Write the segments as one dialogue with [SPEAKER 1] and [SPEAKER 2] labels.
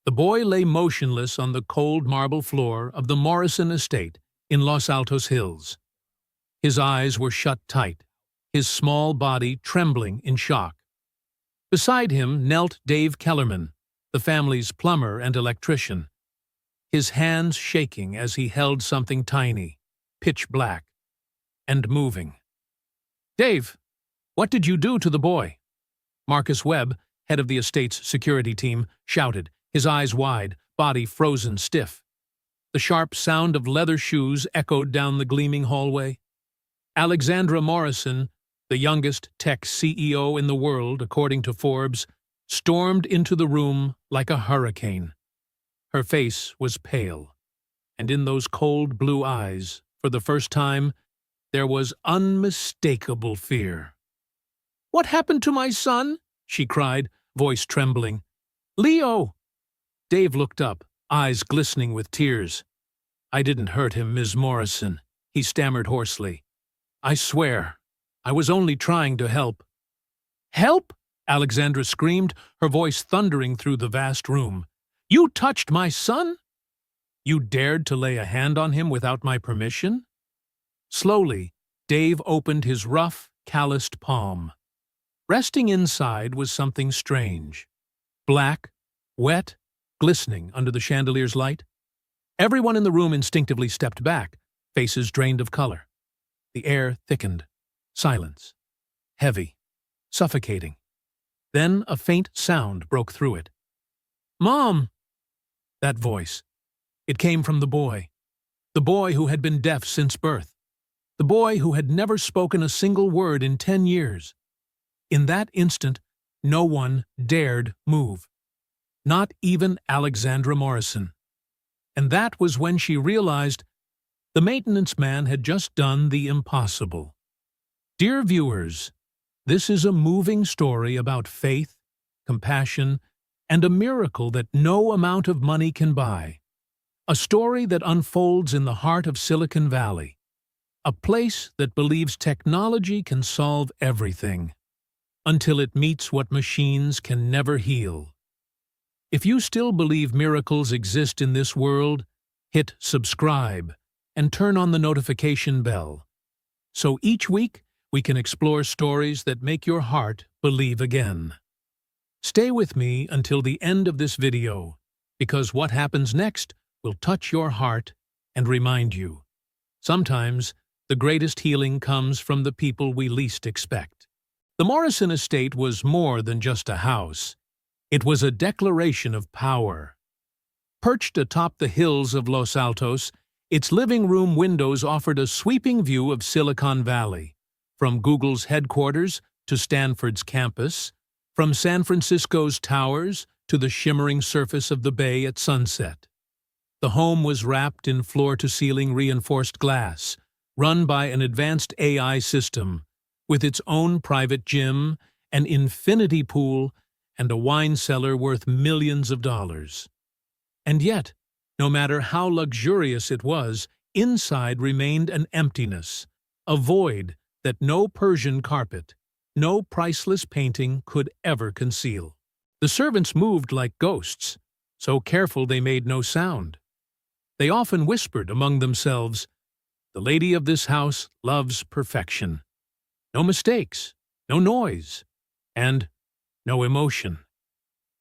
[SPEAKER 1] The boy lay motionless on the cold marble floor of the Morrison estate in Los Altos Hills. His eyes were shut tight, his small body trembling in shock. Beside him knelt Dave Kellerman, the family's plumber and electrician, his hands shaking as he held something tiny, pitch black, and moving. "Dave, what did you do to the boy?" Marcus Webb, head of the estate's security team, shouted, his eyes wide, body frozen stiff. The sharp sound of leather shoes echoed down the gleaming hallway. Alexandra Morrison, the youngest tech CEO in the world, according to Forbes, stormed into the room like a hurricane. Her face was pale, and in those cold blue eyes, for the first time, there was unmistakable fear. "What happened to my son?" she cried, voice trembling. "Leo!" Dave looked up, eyes glistening with tears. "I didn't hurt him, Ms. Morrison," he stammered hoarsely. "I swear, I was only trying to help." "Help?" Alexandra screamed, her voice thundering through the vast room. "You touched my son? You dared to lay a hand on him without my permission?" Slowly, Dave opened his rough, calloused palm. Resting inside was something strange. Black, wet, glistening under the chandelier's light. Everyone in the room instinctively stepped back, faces drained of color. The air thickened. Silence. Heavy. Suffocating. Then a faint sound broke through it. "Mom!" That voice. It came from the boy who had been deaf since birth, the boy who had never spoken a single word in 10 years. In that instant, no one dared move. Not even Alexandra Morrison. And that was when she realized the maintenance man had just done the impossible. Dear viewers, this is a moving story about faith, compassion, and a miracle that no amount of money can buy. A story that unfolds in the heart of Silicon Valley, a place that believes technology can solve everything, until it meets what machines can never heal. If you still believe miracles exist in this world, hit subscribe and turn on the notification bell, so each week we can explore stories that make your heart believe again. Stay with me until the end of this video, because what happens next will touch your heart and remind you. Sometimes, the greatest healing comes from the people we least expect. The Morrison estate was more than just a house. It was a declaration of power. Perched atop the hills of Los Altos, its living room windows offered a sweeping view of Silicon Valley, from Google's headquarters to Stanford's campus, from San Francisco's towers to the shimmering surface of the bay at sunset. The home was wrapped in floor-to-ceiling reinforced glass, run by an advanced AI system, with its own private gym, an infinity pool, and a wine cellar worth millions of dollars. And yet, no matter how luxurious it was, inside remained an emptiness, a void that no Persian carpet, no priceless painting could ever conceal. The servants moved like ghosts, so careful they made no sound. They often whispered among themselves, "The lady of this house loves perfection. No mistakes, no noise, and no emotion."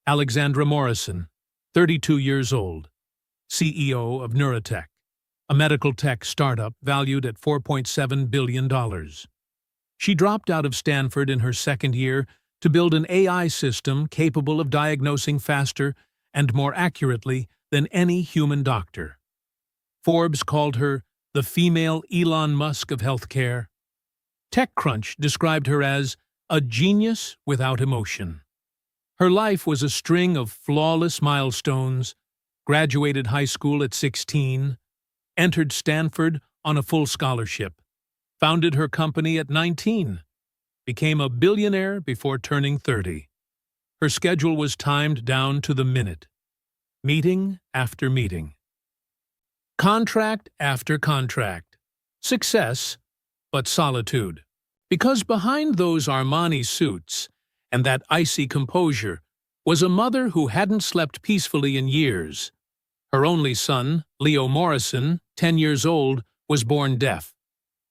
[SPEAKER 1] Alexandra Morrison, 32 years old, CEO of Narration, a medical tech startup valued at $4.7 billion. She dropped out of Stanford in her second year to build an AI system capable of diagnosing faster and more accurately than any human doctor. Forbes called her the female Elon Musk of healthcare. TechCrunch described her as a genius without emotion. Her life was a string of flawless milestones: graduated high school at 16, entered Stanford on a full scholarship, founded her company at 19, became a billionaire before turning 30. Her schedule was timed down to the minute. Meeting after meeting. Contract after contract. Success, but solitude. Because behind those Armani suits and that icy composure was a mother who hadn't slept peacefully in years. Her only son, Leo Morrison, 10 years old, was born deaf.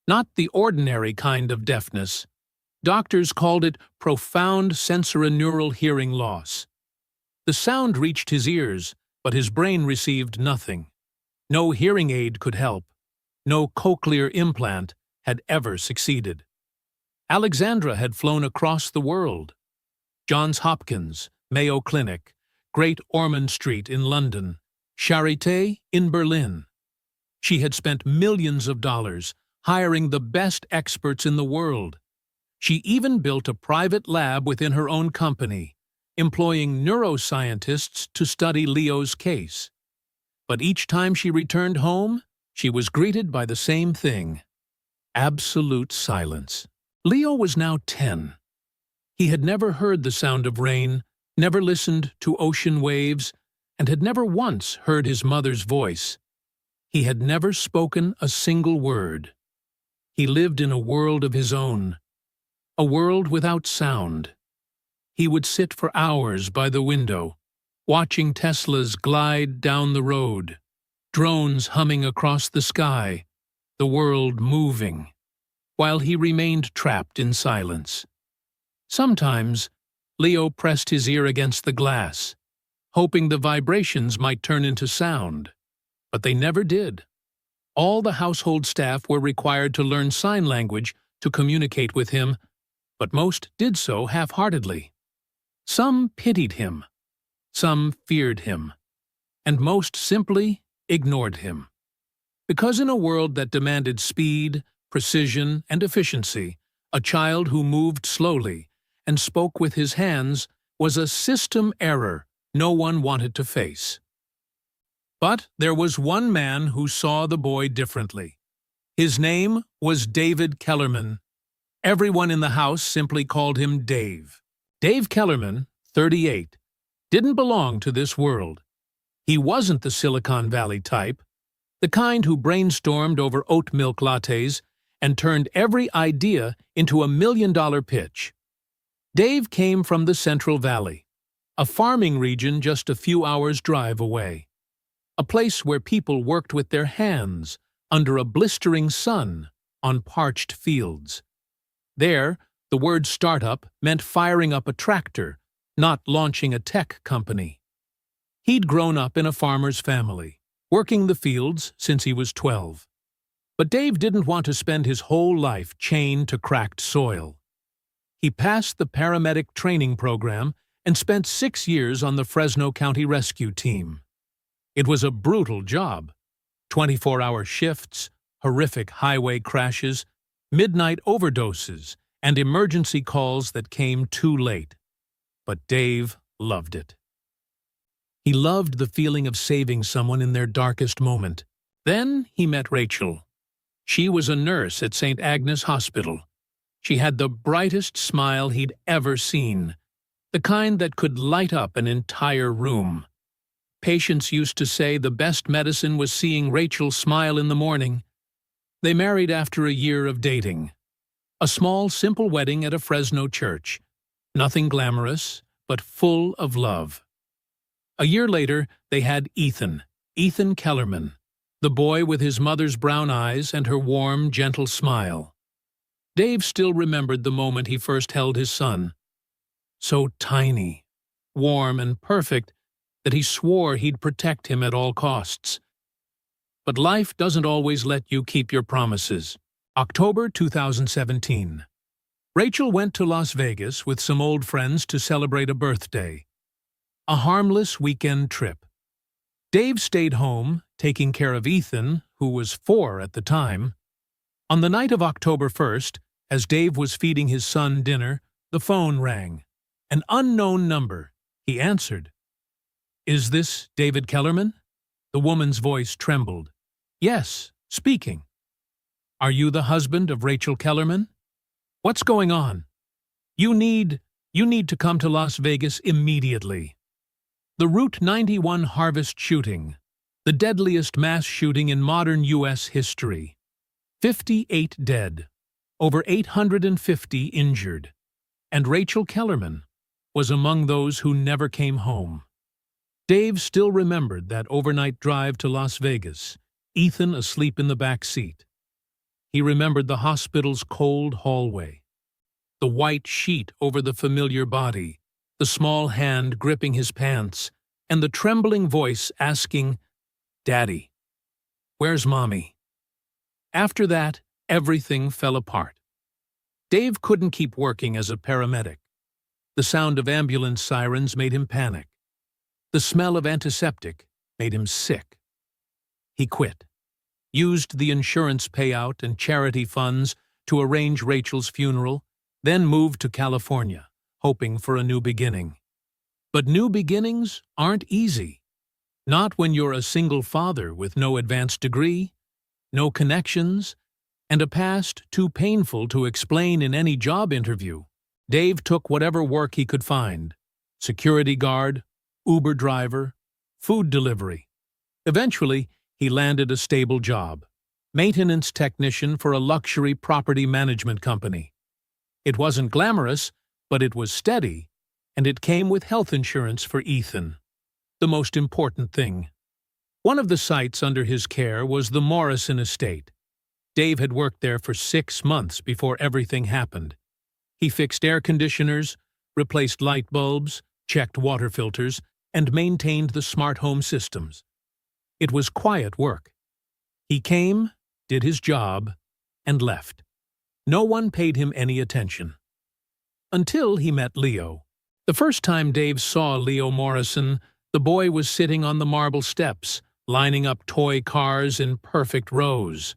[SPEAKER 1] Not the ordinary kind of deafness. Doctors called it profound sensorineural hearing loss. The sound reached his ears, but his brain received nothing. No hearing aid could help. No cochlear implant had ever succeeded. Alexandra had flown across the world. Johns Hopkins, Mayo Clinic, Great Ormond Street in London, Charité in Berlin. She had spent millions of dollars hiring the best experts in the world. She even built a private lab within her own company, employing neuroscientists to study Leo's case. But each time she returned home, she was greeted by the same thing: absolute silence. Leo was now 10. He had never heard the sound of rain, never listened to ocean waves, and had never once heard his mother's voice. He had never spoken a single word. He lived in a world of his own, a world without sound. He would sit for hours by the window, watching Teslas glide down the road, drones humming across the sky, the world moving, while he remained trapped in silence. Sometimes, Leo pressed his ear against the glass, hoping the vibrations might turn into sound, but they never did. All the household staff were required to learn sign language to communicate with him, but most did so half-heartedly. Some pitied him, some feared him, and most simply ignored him. Because in a world that demanded speed, precision, and efficiency, a child who moved slowly and spoke with his hands was a system error no one wanted to face. But there was one man who saw the boy differently. His name was David Kellerman. Everyone in the house simply called him Dave. Dave Kellerman, 38, didn't belong to this world. He wasn't the Silicon Valley type, the kind who brainstormed over oat milk lattes and turned every idea into a million-dollar pitch. Dave came from the Central Valley, a farming region just a few hours' drive away. A place where people worked with their hands under a blistering sun on parched fields. There, the word startup meant firing up a tractor, not launching a tech company. He'd grown up in a farmer's family, working the fields since he was 12. But Dave didn't want to spend his whole life chained to cracked soil. He passed the paramedic training program and spent 6 years on the Fresno County Rescue Team. It was a brutal job. 24-hour shifts, horrific highway crashes, midnight overdoses, and emergency calls that came too late. But Dave loved it. He loved the feeling of saving someone in their darkest moment. Then he met Rachel. She was a nurse at St. Agnes Hospital. She had the brightest smile he'd ever seen, the kind that could light up an entire room. Patients used to say the best medicine was seeing Rachel smile in the morning. They married after a year of dating. A small, simple wedding at a Fresno church. Nothing glamorous, but full of love. A year later, they had Ethan Kellerman, the boy with his mother's brown eyes and her warm, gentle smile. Dave still remembered the moment he first held his son. So tiny, warm, and perfect that he swore he'd protect him at all costs. But life doesn't always let you keep your promises. October 2017. Rachel went to Las Vegas with some old friends to celebrate a birthday. A harmless weekend trip. Dave stayed home, taking care of Ethan, who was 4 at the time. On the night of October 1st, as Dave was feeding his son dinner, the phone rang. An unknown number. He answered. "Is this David Kellerman?" The woman's voice trembled. "Yes, speaking." "Are you the husband of Rachel Kellerman? What's going on? You need to come to Las Vegas immediately." The Route 91 Harvest shooting, the deadliest mass shooting in modern U.S. history. 58 dead, over 850 injured. And Rachel Kellerman, was among those who never came home. Dave still remembered that overnight drive to Las Vegas, Ethan asleep in the back seat. He remembered the hospital's cold hallway, the white sheet over the familiar body, the small hand gripping his pants, and the trembling voice asking, "Daddy, where's Mommy?" After that, everything fell apart. Dave couldn't keep working as a paramedic. The sound of ambulance sirens made him panic. The smell of antiseptic made him sick. He quit, used the insurance payout and charity funds to arrange Rachel's funeral, then moved to California, hoping for a new beginning. But new beginnings aren't easy. Not when you're a single father with no advanced degree, no connections, and a past too painful to explain in any job interview. Dave took whatever work he could find: security guard, Uber driver, food delivery. Eventually, he landed a stable job: maintenance technician for a luxury property management company. It wasn't glamorous, but it was steady, and it came with health insurance for Ethan, the most important thing. One of the sites under his care was the Morrison estate. Dave had worked there for 6 months before everything happened. He fixed air conditioners, replaced light bulbs, checked water filters, and maintained the smart home systems. It was quiet work. He came, did his job, and left. No one paid him any attention. Until he met Leo. The first time Dave saw Leo Morrison, the boy was sitting on the marble steps, lining up toy cars in perfect rows.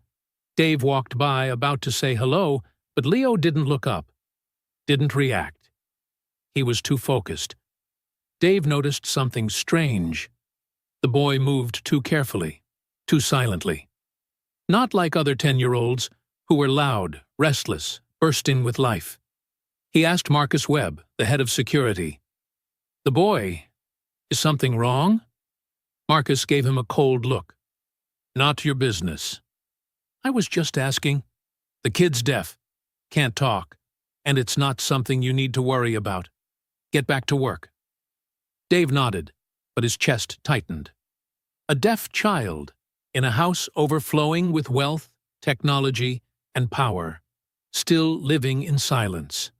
[SPEAKER 1] Dave walked by, about to say hello, but Leo didn't look up, didn't react. He was too focused. Dave noticed something strange. The boy moved too carefully, too silently. Not like other 10-year-olds, who were loud, restless, bursting with life. He asked Marcus Webb, the head of security, "The boy, is something wrong?" Marcus gave him a cold look. "Not your business." "I was just asking." "The kid's deaf, can't talk, and it's not something you need to worry about. Get back to work." Dave nodded, but his chest tightened. A deaf child, in a house overflowing with wealth, technology, and power, still living in silence.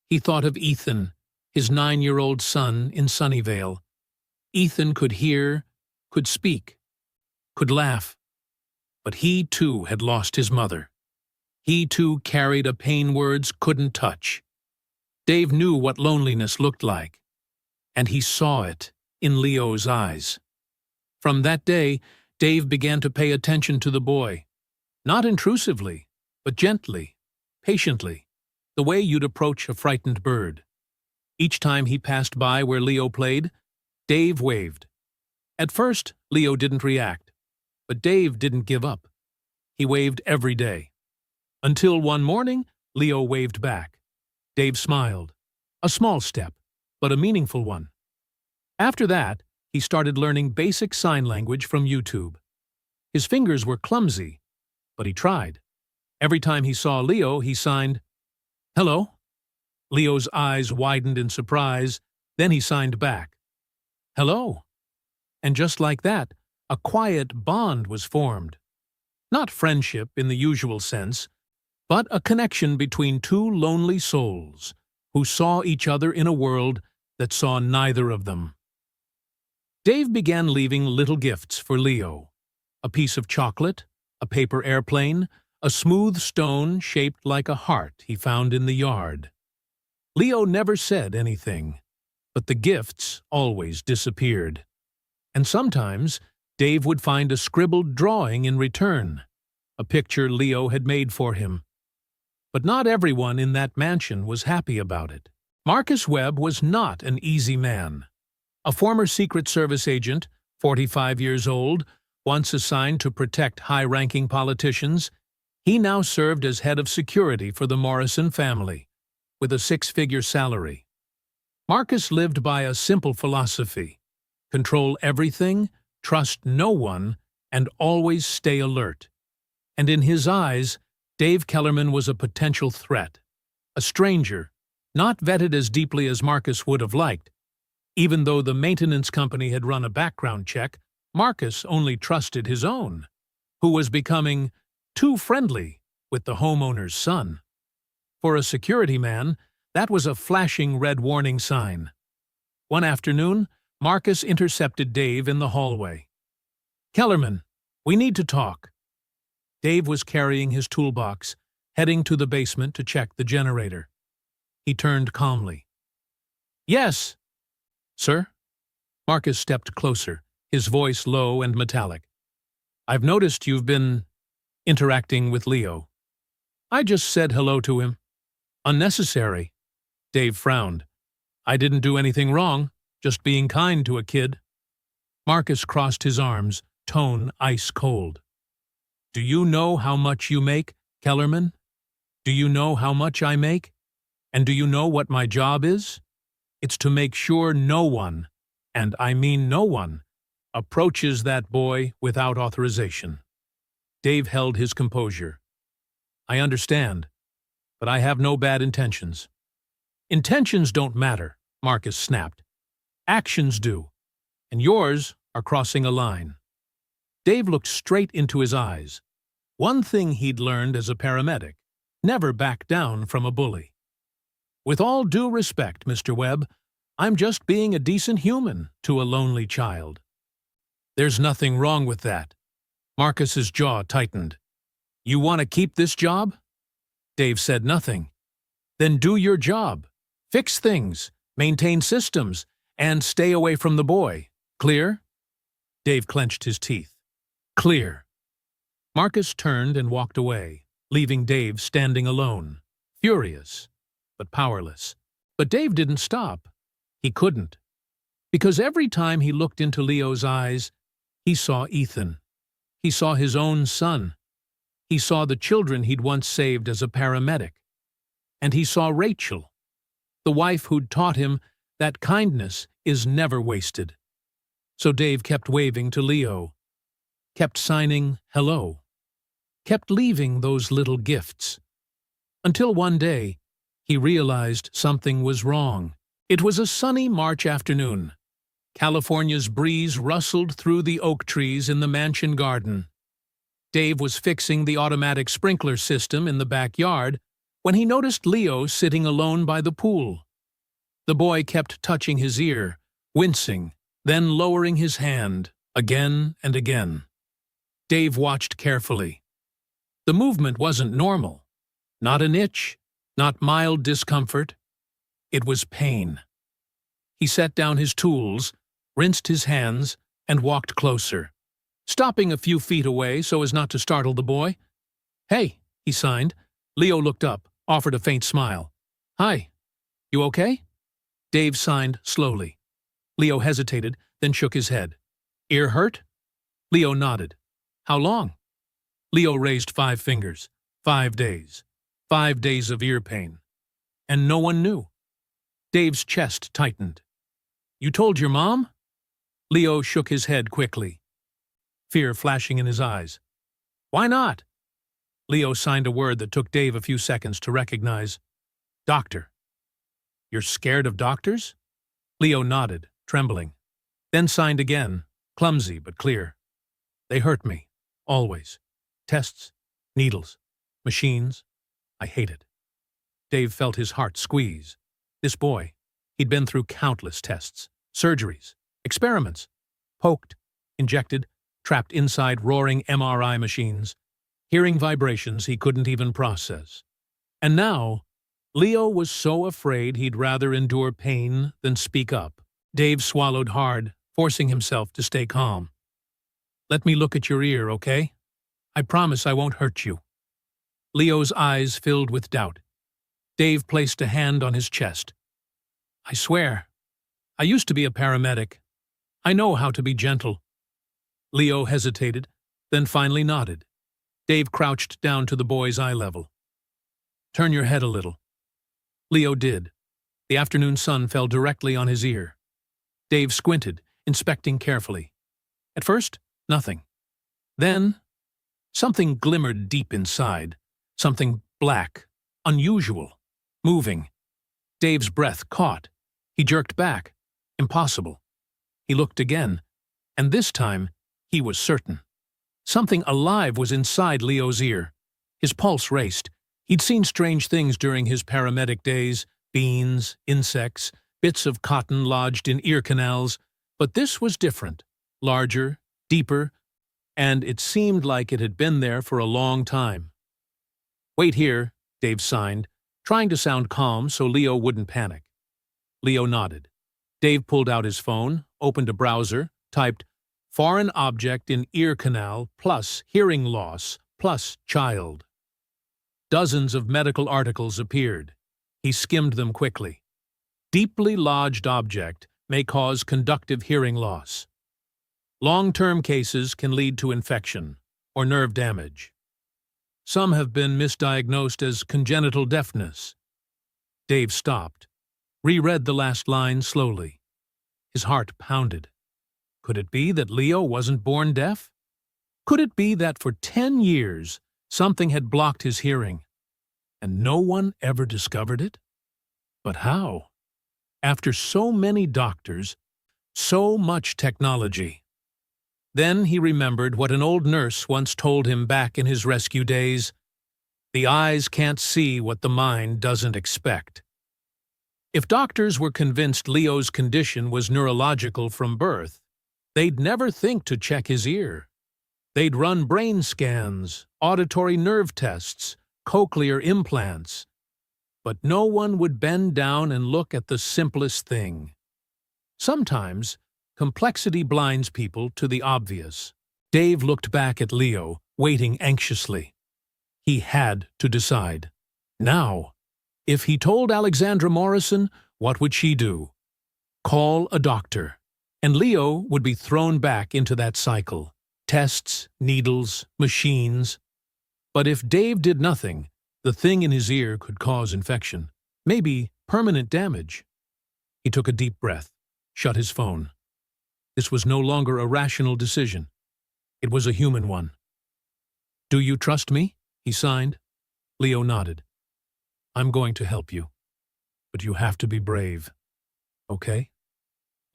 [SPEAKER 1] He thought of Ethan, his 9-year-old son in Sunnyvale. Ethan could hear, could speak, could laugh. But he too had lost his mother. He too carried a pain words couldn't touch. Dave knew what loneliness looked like, and he saw it in Leo's eyes. From that day, Dave began to pay attention to the boy. Not intrusively, but gently, patiently, the way you'd approach a frightened bird. Each time he passed by where Leo played, Dave waved. At first, Leo didn't react, but Dave didn't give up. He waved every day. Until one morning, Leo waved back. Dave smiled. A small step, but a meaningful one. After that, he started learning basic sign language from YouTube. His fingers were clumsy, but he tried. Every time he saw Leo, he signed, "Hello." Leo's eyes widened in surprise, then he signed back, "Hello." And just like that, a quiet bond was formed. Not friendship in the usual sense, but a connection between two lonely souls who saw each other in a world that saw neither of them. Dave began leaving little gifts for Leo: a piece of chocolate, a paper airplane, a smooth stone shaped like a heart he found in the yard. Leo never said anything, but the gifts always disappeared. And sometimes Dave would find a scribbled drawing in return, a picture Leo had made for him. But not everyone in that mansion was happy about it. Marcus Webb was not an easy man. A former Secret Service agent, 45 years old, once assigned to protect high-ranking politicians, he now served as head of security for the Morrison family, with a 6-figure salary. Marcus lived by a simple philosophy: control everything, trust no one, and always stay alert. And in his eyes, Dave Kellerman was a potential threat, a stranger Not vetted as deeply as Marcus would have liked. Even though the maintenance company had run a background check, Marcus only trusted his own, who was becoming too friendly with the homeowner's son. For a security man, that was a flashing red warning sign. One afternoon, Marcus intercepted Dave in the hallway. "Kellerman, we need to talk." Dave was carrying his toolbox, heading to the basement to check the generator. He turned calmly. "Yes." "Sir?" Marcus stepped closer, his voice low and metallic. "I've noticed you've been interacting with Leo." "I just said hello to him." "Unnecessary." Dave frowned. "I didn't do anything wrong, just being kind to a kid." Marcus crossed his arms, tone ice cold. "Do you know how much you make, Kellerman? Do you know how much I make? And do you know what my job is? It's to make sure no one, and I mean no one, approaches that boy without authorization." Dave held his composure. "I understand, but I have no bad intentions." "Intentions don't matter," Marcus snapped. "Actions do, and yours are crossing a line." Dave looked straight into his eyes. One thing he'd learned as a paramedic: never back down from a bully. "With all due respect, Mr. Webb, I'm just being a decent human to a lonely child." "There's nothing wrong with that." Marcus's jaw tightened. "You want to keep this job?" Dave said nothing. "Then do your job. Fix things, maintain systems, and stay away from the boy. Clear?" Dave clenched his teeth. "Clear." Marcus turned and walked away, leaving Dave standing alone, furious, but powerless. But Dave didn't stop. He couldn't. Because every time he looked into Leo's eyes, he saw Ethan. He saw his own son. He saw the children he'd once saved as a paramedic. And he saw Rachel, the wife who'd taught him that kindness is never wasted. So Dave kept waving to Leo, kept signing hello, kept leaving those little gifts. Until one day, he realized something was wrong. It was a sunny March afternoon. California's breeze rustled through the oak trees in the mansion garden. Dave was fixing the automatic sprinkler system in the backyard when he noticed Leo sitting alone by the pool. The boy kept touching his ear, wincing, then lowering his hand, again and again. Dave watched carefully. The movement wasn't normal. Not an itch, not mild discomfort. It was pain. He set down his tools, rinsed his hands, and walked closer, stopping a few feet away so as not to startle the boy. "Hey," he signed. Leo looked up, offered a faint smile. "Hi. You okay?" Dave signed slowly. Leo hesitated, then shook his head. "Ear hurt?" Leo nodded. "How long?" Leo raised 5 fingers. 5 days. 5 days of ear pain. And no one knew. Dave's chest tightened. "You told your mom?" Leo shook his head quickly, fear flashing in his eyes. "Why not?" Leo signed a word that took Dave a few seconds to recognize. "Doctor." "You're scared of doctors?" Leo nodded, trembling. Then signed again, clumsy but clear. "They hurt me. Always. Tests, needles, machines. I hate it." Dave felt his heart squeeze. This boy, he'd been through countless tests, surgeries, experiments, poked, injected, trapped inside roaring MRI machines, hearing vibrations he couldn't even process. And now, Leo was so afraid he'd rather endure pain than speak up. Dave swallowed hard, forcing himself to stay calm. "Let me look at your ear, okay? I promise I won't hurt you." Leo's eyes filled with doubt. Dave placed a hand on his chest. "I swear, I used to be a paramedic. I know how to be gentle." Leo hesitated, then finally nodded. Dave crouched down to the boy's eye level. "Turn your head a little." Leo did. The afternoon sun fell directly on his ear. Dave squinted, inspecting carefully. At first, nothing. Then, something glimmered deep inside, something black, unusual, moving. Dave's breath caught. He jerked back. Impossible. He looked again, and this time he was certain. Something alive was inside Leo's ear. His pulse raced. He'd seen strange things during his paramedic days: beans, insects, bits of cotton lodged in ear canals, but this was different, larger, deeper, and it seemed like it had been there for a long time. "Wait here," Dave signed, trying to sound calm so Leo wouldn't panic. Leo nodded. Dave pulled out his phone, opened a browser, typed "foreign object in ear canal plus hearing loss plus child." Dozens of medical articles appeared. He skimmed them quickly. Deeply lodged object may cause conductive hearing loss. Long-term cases can lead to infection or nerve damage. Some have been misdiagnosed as congenital deafness. Dave stopped, reread the last line slowly. His heart pounded. Could it be that Leo wasn't born deaf? Could it be that for 10 years something had blocked his hearing, and no one ever discovered it? But how? After so many doctors, so much technology. Then he remembered what an old nurse once told him back in his rescue days: "The eyes can't see what the mind doesn't expect." If doctors were convinced Leo's condition was neurological from birth, they'd never think to check his ear. They'd run brain scans, auditory nerve tests, cochlear implants. But no one would bend down and look at the simplest thing. Sometimes, complexity blinds people to the obvious. Dave looked back at Leo, waiting anxiously. He had to decide. Now, if he told Alexandra Morrison, what would she do? Call a doctor, and Leo would be thrown back into that cycle. Tests, needles, machines. But if Dave did nothing, the thing in his ear could cause infection, maybe permanent damage. He took a deep breath, shut his phone. This was no longer a rational decision. It was a human one. "Do you trust me?" he signed. Leo nodded. "I'm going to help you, but you have to be brave. Okay?"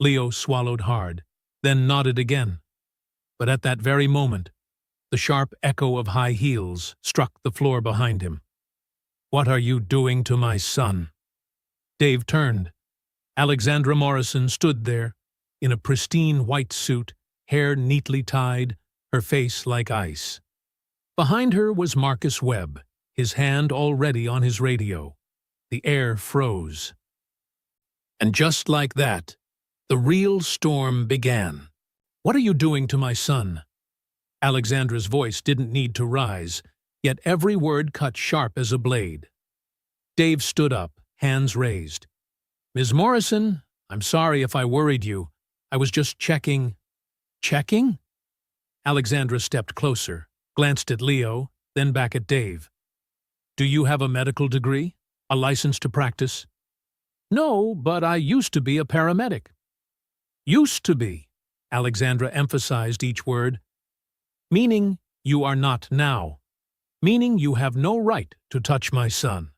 [SPEAKER 1] Leo swallowed hard, then nodded again. But at that very moment, the sharp echo of high heels struck the floor behind him. "What are you doing to my son?" Dave turned. Alexandra Morrison stood there, in a pristine white suit, hair neatly tied, her face like ice. Behind her was Marcus Webb, his hand already on his radio. The air froze. And just like that, the real storm began. "What are you doing to my son?" Alexandra's voice didn't need to rise, yet every word cut sharp as a blade. Dave stood up, hands raised. "Ms. Morrison, I'm sorry if I worried you. I was just checking." "Checking?" Alexandra stepped closer, glanced at Leo, then back at Dave. "Do you have a medical degree? A license to practice?" "No, but I used to be a paramedic." "Used to be," Alexandra emphasized each word. "Meaning you are not now. Meaning you have no right to touch my son."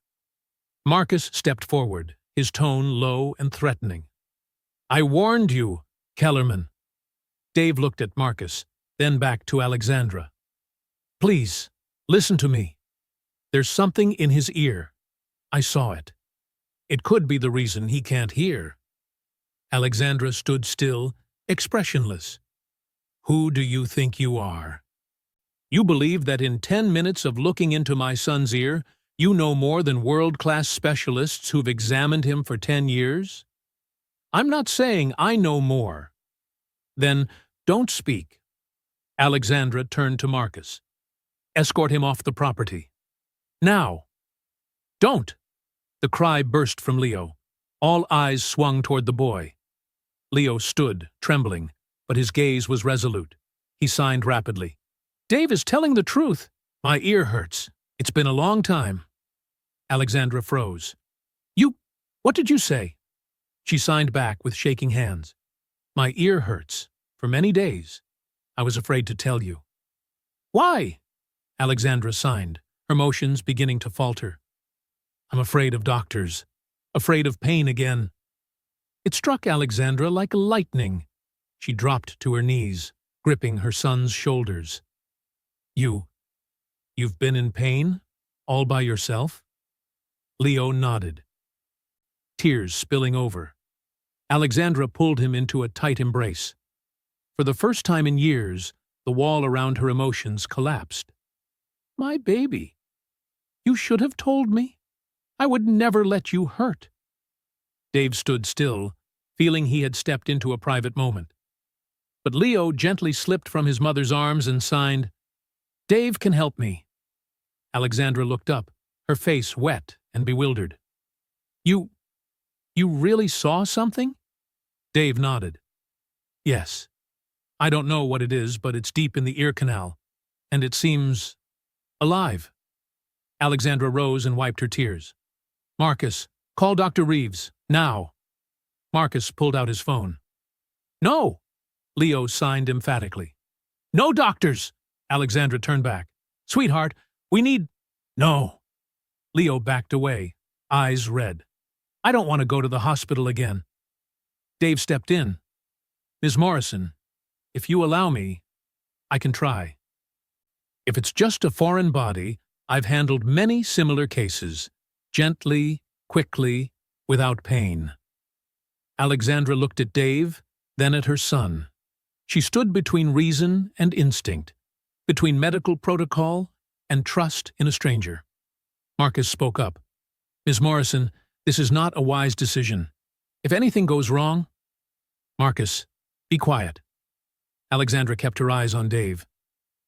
[SPEAKER 1] Marcus stepped forward, his tone low and threatening. "I warned you, Kellerman." Dave looked at Marcus, then back to Alexandra. "Please, listen to me. There's something in his ear. I saw it. It could be the reason he can't hear." Alexandra stood still, expressionless. "Who do you think you are? You believe that in 10 minutes of looking into my son's ear, you know more than world-class specialists who've examined him for 10 years? I'm not saying I know more." "Then don't speak." Alexandra turned to Marcus. "Escort him off the property. Now." "Don't!" The cry burst from Leo. All eyes swung toward the boy. Leo stood, trembling, but his gaze was resolute. He signed rapidly. "Dave is telling the truth. My ear hurts. It's been a long time." Alexandra froze. What did you say?" She signed back with shaking hands. "My ear hurts. For many days. I was afraid to tell you." "Why?" Alexandra signed, her motions beginning to falter. "I'm afraid of doctors. afraid of pain again. It struck Alexandra like lightning. She dropped to her knees, gripping her son's shoulders. You've been in pain? All by yourself? Leo nodded, tears spilling over. Alexandra pulled him into a tight embrace. For the first time in years, the wall around her emotions collapsed. My baby, you should have told me. I would never let you hurt. Dave stood still, feeling he had stepped into a private moment. But Leo gently slipped from his mother's arms and signed, Dave can help me. Alexandra looked up, her face wet and bewildered. You really saw something? Dave nodded. Yes. I don't know what it is, but it's deep in the ear canal, and it seems alive. Alexandra rose and wiped her tears. Marcus, call Dr. Reeves, now. Marcus pulled out his phone. No, Leo signed emphatically. No doctors! Alexandra turned back. Sweetheart, we need… No. Leo backed away, eyes red. I don't want to go to the hospital again. Dave stepped in. Ms. Morrison, if you allow me, I can try. If it's just a foreign body, I've handled many similar cases, gently, quickly, without pain. Alexandra looked at Dave, then at her son. She stood between reason and instinct, between medical protocol and trust in a stranger. Marcus spoke up. Ms. Morrison, this is not a wise decision. If anything goes wrong… Marcus, be quiet. Alexandra kept her eyes on Dave.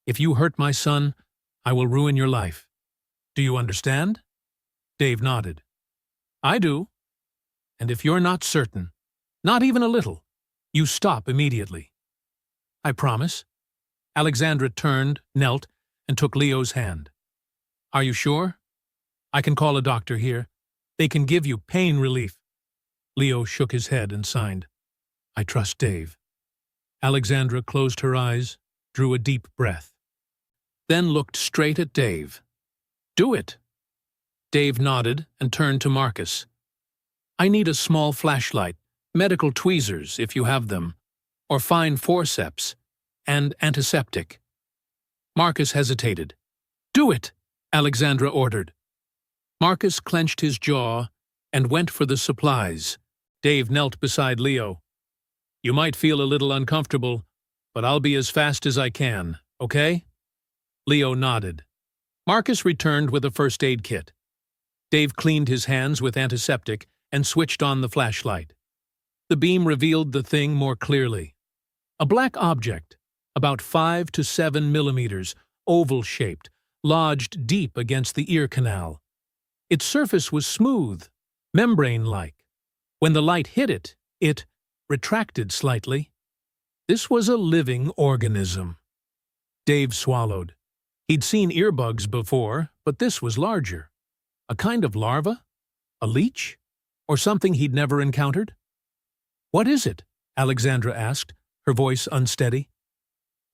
[SPEAKER 1] If you hurt my son, I will ruin your life. Do you understand? Dave nodded. I do. And if you're not certain, not even a little, you stop immediately. I promise. Alexandra turned, knelt, and took Leo's hand. Are you sure? I can call a doctor here. They can give you pain relief. Leo shook his head and signed. I trust Dave. Alexandra closed her eyes, drew a deep breath, then looked straight at Dave. Do it. Dave nodded and turned to Marcus. I need a small flashlight, medical tweezers if you have them, or fine forceps, and antiseptic. Marcus hesitated. Do it, Alexandra ordered. Marcus clenched his jaw and went for the supplies. Dave knelt beside Leo. You might feel a little uncomfortable, but I'll be as fast as I can, okay? Leo nodded. Marcus returned with a first aid kit. Dave cleaned his hands with antiseptic and switched on the flashlight. The beam revealed the thing more clearly. A black object, about 5 to 7 millimeters, oval-shaped, lodged deep against the ear canal. Its surface was smooth, membrane-like. When the light hit it, it retracted slightly. This was a living organism. Dave swallowed. He'd seen earbugs before, but this was larger. A kind of larva? A leech? Or something he'd never encountered? What is it? Alexandra asked, her voice unsteady.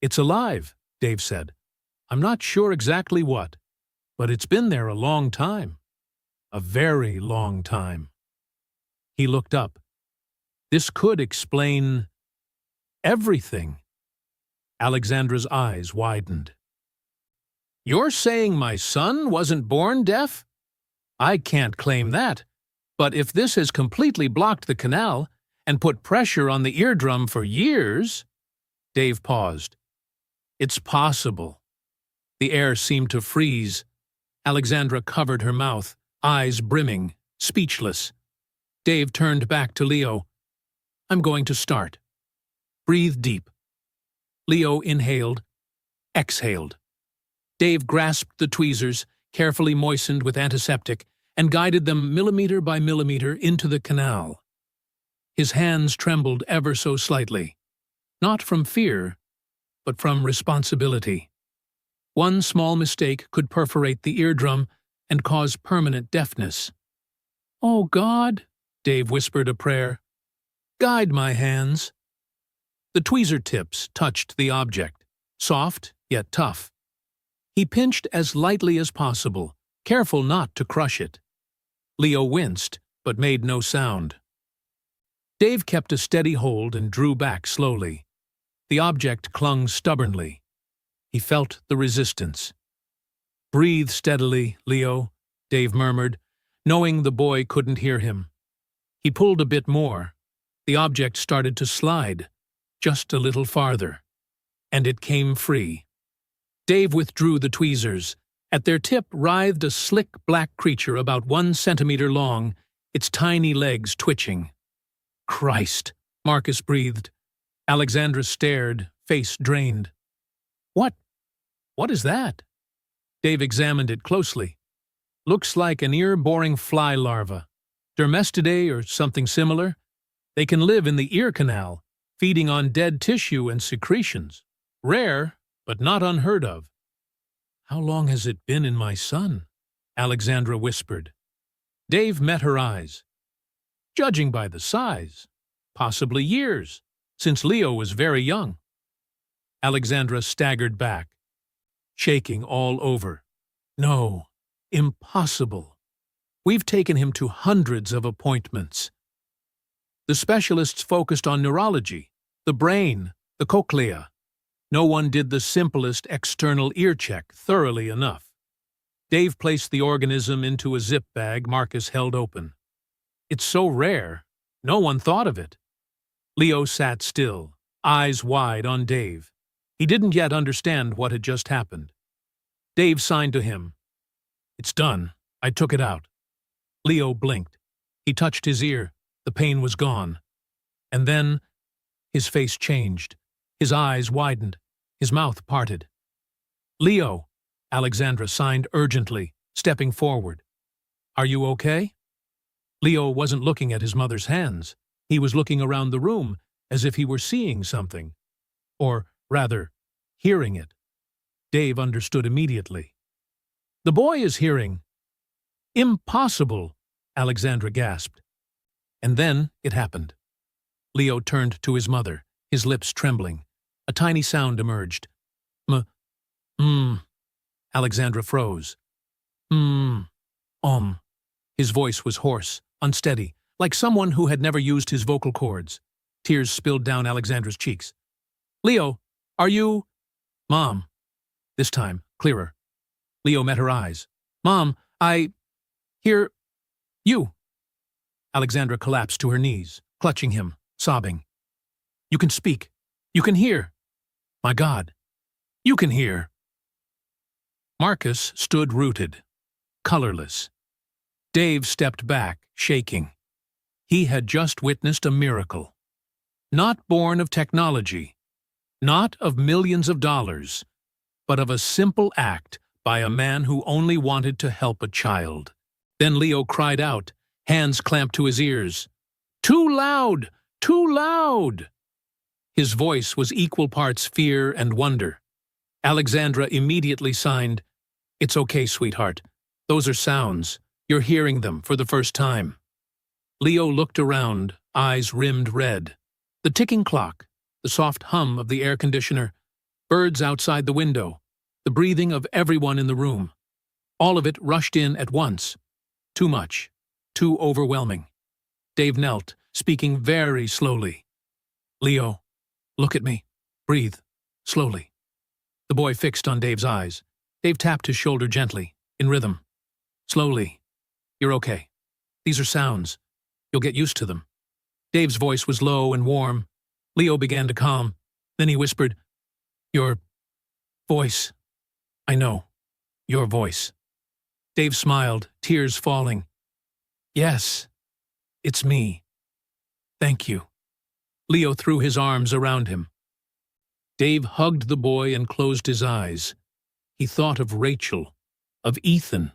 [SPEAKER 1] It's alive, Dave said. I'm not sure exactly what, but it's been there a long time. A very long time. He looked up. This could explain everything. Alexandra's eyes widened. You're saying my son wasn't born deaf? I can't claim that, but if this has completely blocked the canal and put pressure on the eardrum for years… Dave paused. It's possible. The air seemed to freeze. Alexandra covered her mouth, eyes brimming, speechless. Dave turned back to Leo. I'm going to start. Breathe deep. Leo inhaled, exhaled. Dave grasped the tweezers, carefully moistened with antiseptic, and guided them millimeter by millimeter into the canal. His hands trembled ever so slightly, not from fear, but from responsibility. One small mistake could perforate the eardrum and cause permanent deafness. Oh, God, Dave whispered a prayer. Guide my hands. The tweezer tips touched the object, soft yet tough. He pinched as lightly as possible, careful not to crush it. Leo winced, but made no sound. Dave kept a steady hold and drew back slowly. The object clung stubbornly. He felt the resistance. "Breathe steadily, Leo," Dave murmured, knowing the boy couldn't hear him. He pulled a bit more. The object started to slide, just a little farther, and it came free. Dave withdrew the tweezers. At their tip writhed a slick black creature about 1 centimeter long, its tiny legs twitching. "Christ," Marcus breathed. Alexandra stared, face drained. What is that?" Dave examined it closely. "Looks like an ear-boring fly larva. Dermestidae or something similar. They can live in the ear canal, feeding on dead tissue and secretions. Rare, but not unheard of." "How long has it been in my son?" Alexandra whispered. Dave met her eyes. "Judging by the size, possibly years, since Leo was very young." Alexandra staggered back, shaking all over. "No, impossible. We've taken him to hundreds of appointments. The specialists focused on neurology, the brain, the cochlea. No one did the simplest external ear check thoroughly enough." Dave placed the organism into a zip bag Marcus held open. "It's so rare, no one thought of it." Leo sat still, eyes wide on Dave. He didn't yet understand what had just happened. Dave signed to him. "It's done. I took it out." Leo blinked. He touched his ear. The pain was gone. And then his face changed. His eyes widened. His mouth parted. "Leo," Alexandra signed urgently, stepping forward. "Are you okay?" Leo wasn't looking at his mother's hands. He was looking around the room as if he were seeing something. Or, rather, hearing it. Dave understood immediately. "The boy is hearing." "Impossible," Alexandra gasped. And then it happened. Leo turned to his mother, his lips trembling. A tiny sound emerged. Alexandra froze. His voice was hoarse, unsteady, like someone who had never used his vocal cords. Tears spilled down Alexandra's cheeks. "Leo, are you—" "Mom." This time, clearer. Leo met her eyes. "Mom, I hear you." Alexandra collapsed to her knees, clutching him, sobbing. "You can speak. You can hear. My God, you can hear." Marcus stood rooted, colorless. Dave stepped back, shaking. He had just witnessed a miracle. Not born of technology, not of millions of dollars, but of a simple act by a man who only wanted to help a child. Then Leo cried out, hands clamped to his ears. "Too loud! Too loud!" His voice was equal parts fear and wonder. Alexandra immediately signed, "It's okay, sweetheart. Those are sounds. You're hearing them for the first time." Leo looked around, eyes rimmed red. The ticking clock, the soft hum of the air conditioner, birds outside the window, the breathing of everyone in the room. All of it rushed in at once. Too much. Too overwhelming. Dave knelt, speaking very slowly. "Leo, look at me. Breathe. Slowly." The boy fixed on Dave's eyes. Dave tapped his shoulder gently, in rhythm. "Slowly. You're okay. These are sounds. You'll get used to them." Dave's voice was low and warm. Leo began to calm. Then he whispered, "Your voice. I know. Your voice." Dave smiled, tears falling. "Yes, it's me. Thank you." Leo threw his arms around him. Dave hugged the boy and closed his eyes. He thought of Rachel, of Ethan,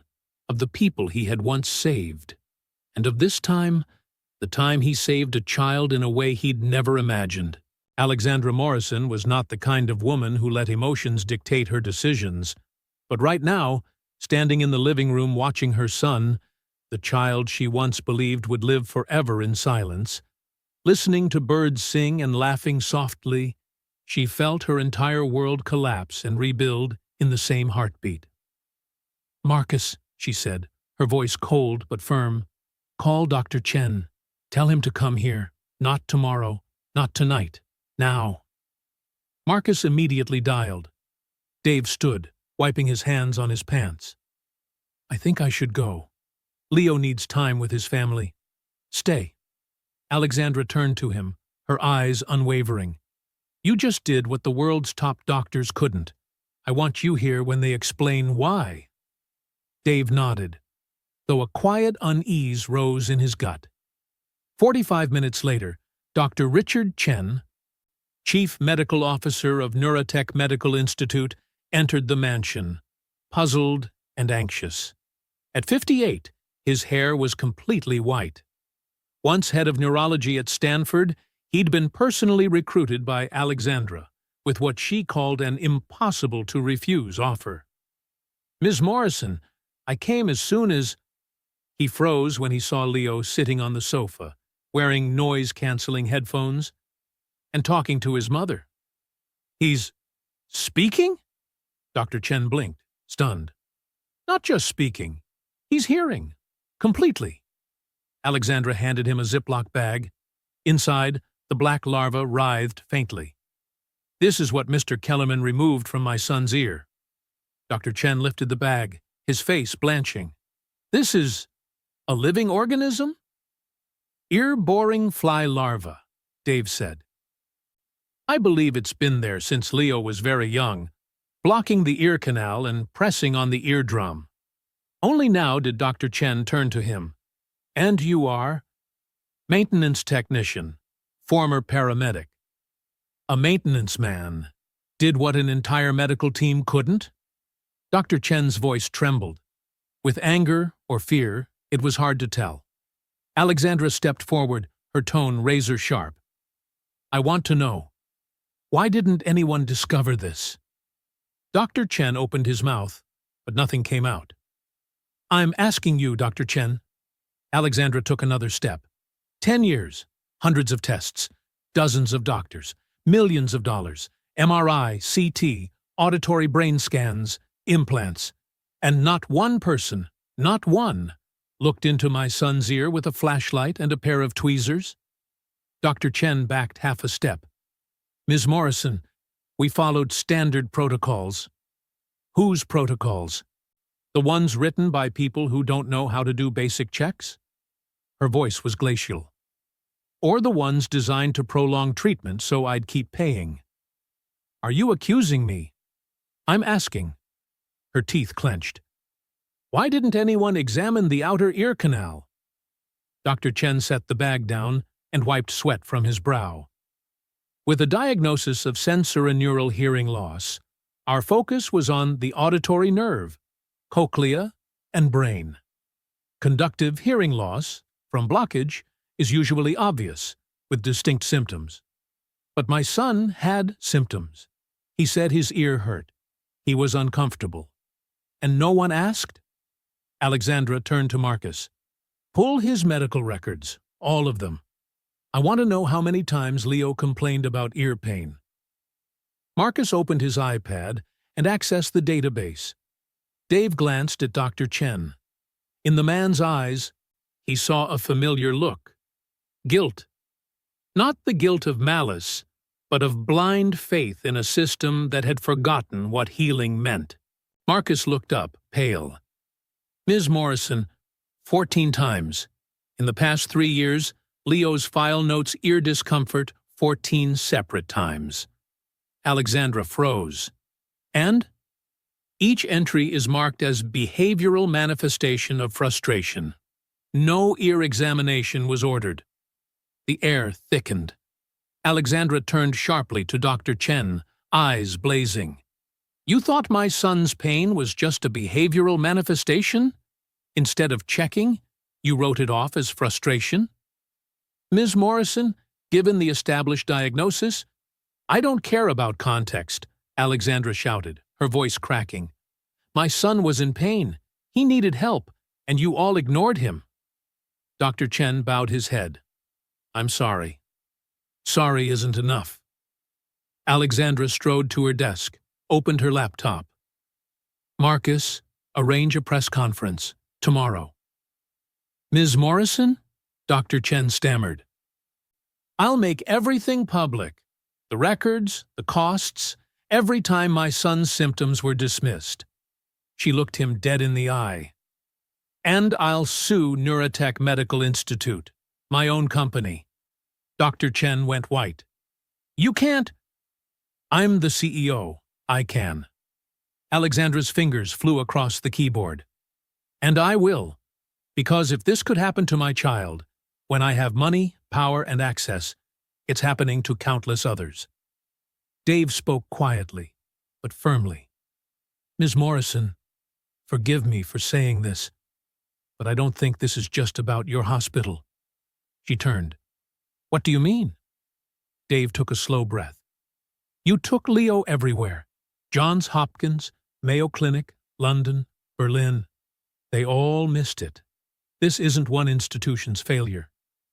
[SPEAKER 1] of the people he had once saved, and of this time, the time he saved a child in a way he'd never imagined. Alexandra Morrison was not the kind of woman who let emotions dictate her decisions, but right now, standing in the living room watching her son, the child she once believed would live forever in silence, listening to birds sing and laughing softly, she felt her entire world collapse and rebuild in the same heartbeat. "Marcus," she said, her voice cold but firm, Call Dr. Chen. Tell him to come here. Not tomorrow. Not tonight. Now. Marcus immediately dialed. Dave stood, wiping his hands on his pants. I think I should go. Leo needs time with his family. Stay. Alexandra turned to him, her eyes unwavering. You just did what the world's top doctors couldn't. I want you here when they explain why. Dave nodded, though a quiet unease rose in his gut. 45 minutes later, Dr. Richard Chen, Chief Medical Officer of Neurotech Medical Institute, entered the mansion, puzzled and anxious. At 58, his hair was completely white. Once head of neurology at Stanford, he'd been personally recruited by Alexandra with what she called an impossible-to-refuse offer. Ms. Morrison, I came as soon as... He froze when he saw Leo sitting on the sofa, wearing noise-canceling headphones, and talking to his mother. He's speaking? Dr. Chen blinked, stunned. Not just speaking. He's hearing. Completely. Alexandra handed him a Ziploc bag. Inside, the black larva writhed faintly. This is what Mr. Kellerman removed from my son's ear. Dr. Chen lifted the bag, his face blanching. This is a living organism? Ear-boring fly larva, Dave said. I believe it's been there since Leo was very young, blocking the ear canal and pressing on the eardrum. Only now did Dr. Chen turn to him. And you are? Maintenance technician, former paramedic. A maintenance man. Did what an entire medical team couldn't? Dr. Chen's voice trembled. With anger or fear, it was hard to tell. Alexandra stepped forward, her tone razor-sharp. I want to know. Why didn't anyone discover this? Dr. Chen opened his mouth, but nothing came out. I'm asking you, Dr. Chen. Alexandra took another step. 10 years, hundreds of tests, dozens of doctors, millions of dollars, MRI, CT, auditory brain scans, implants, and not one person, not one, looked into my son's ear with a flashlight and a pair of tweezers. Dr. Chen backed half a step. Ms. Morrison, we followed standard protocols. Whose protocols? The ones written by people who don't know how to do basic checks? Her voice was glacial. Or the ones designed to prolong treatment so I'd keep paying? Are you accusing me? I'm asking. Her teeth clenched. Why didn't anyone examine the outer ear canal? Dr. Chen set the bag down and wiped sweat from his brow. With a diagnosis of sensorineural hearing loss, our focus was on the auditory nerve, cochlea, and brain. Conductive hearing loss, from blockage, is usually obvious, with distinct symptoms. But my son had symptoms. He said his ear hurt. He was uncomfortable. And no one asked? Alexandra turned to Marcus. Pull his medical records, all of them. I want to know how many times Leo complained about ear pain. Marcus opened his iPad and accessed the database. Dave glanced at Dr. Chen. In the man's eyes, he saw a familiar look. Guilt. Not the guilt of malice, but of blind faith in a system that had forgotten what healing meant. Marcus looked up, pale. Ms. Morrison, 14 times. In the past 3 years, Leo's file notes ear discomfort 14 separate times. Alexandra froze. And? Each entry is marked as behavioral manifestation of frustration. No ear examination was ordered. The air thickened. Alexandra turned sharply to Dr. Chen, eyes blazing. You thought my son's pain was just a behavioral manifestation? Instead of checking, you wrote it off as frustration? Ms. Morrison, given the established diagnosis, I don't care about context, Alexandra shouted, her voice cracking. My son was in pain. He needed help, and you all ignored him. Dr. Chen bowed his head. I'm sorry. Sorry isn't enough. Alexandra strode to her desk, opened her laptop. Marcus, arrange a press conference. Tomorrow. Ms. Morrison? Dr. Chen stammered. I'll make everything public. The records, the costs, every time my son's symptoms were dismissed. She looked him dead in the eye. And I'll sue Neurotech Medical Institute, my own company. Dr. Chen went white. You can't. I'm the CEO. I can. Alexandra's fingers flew across the keyboard. And I will, because if this could happen to my child, when I have money, power, and access, it's happening to countless others. Dave spoke quietly, but firmly. Ms. Morrison, forgive me for saying this, but I don't think this is just about your hospital. She turned. What do you mean? Dave took a slow breath. You took Leo everywhere. Johns Hopkins, Mayo Clinic, London, Berlin. They all missed it. This isn't one institution's failure.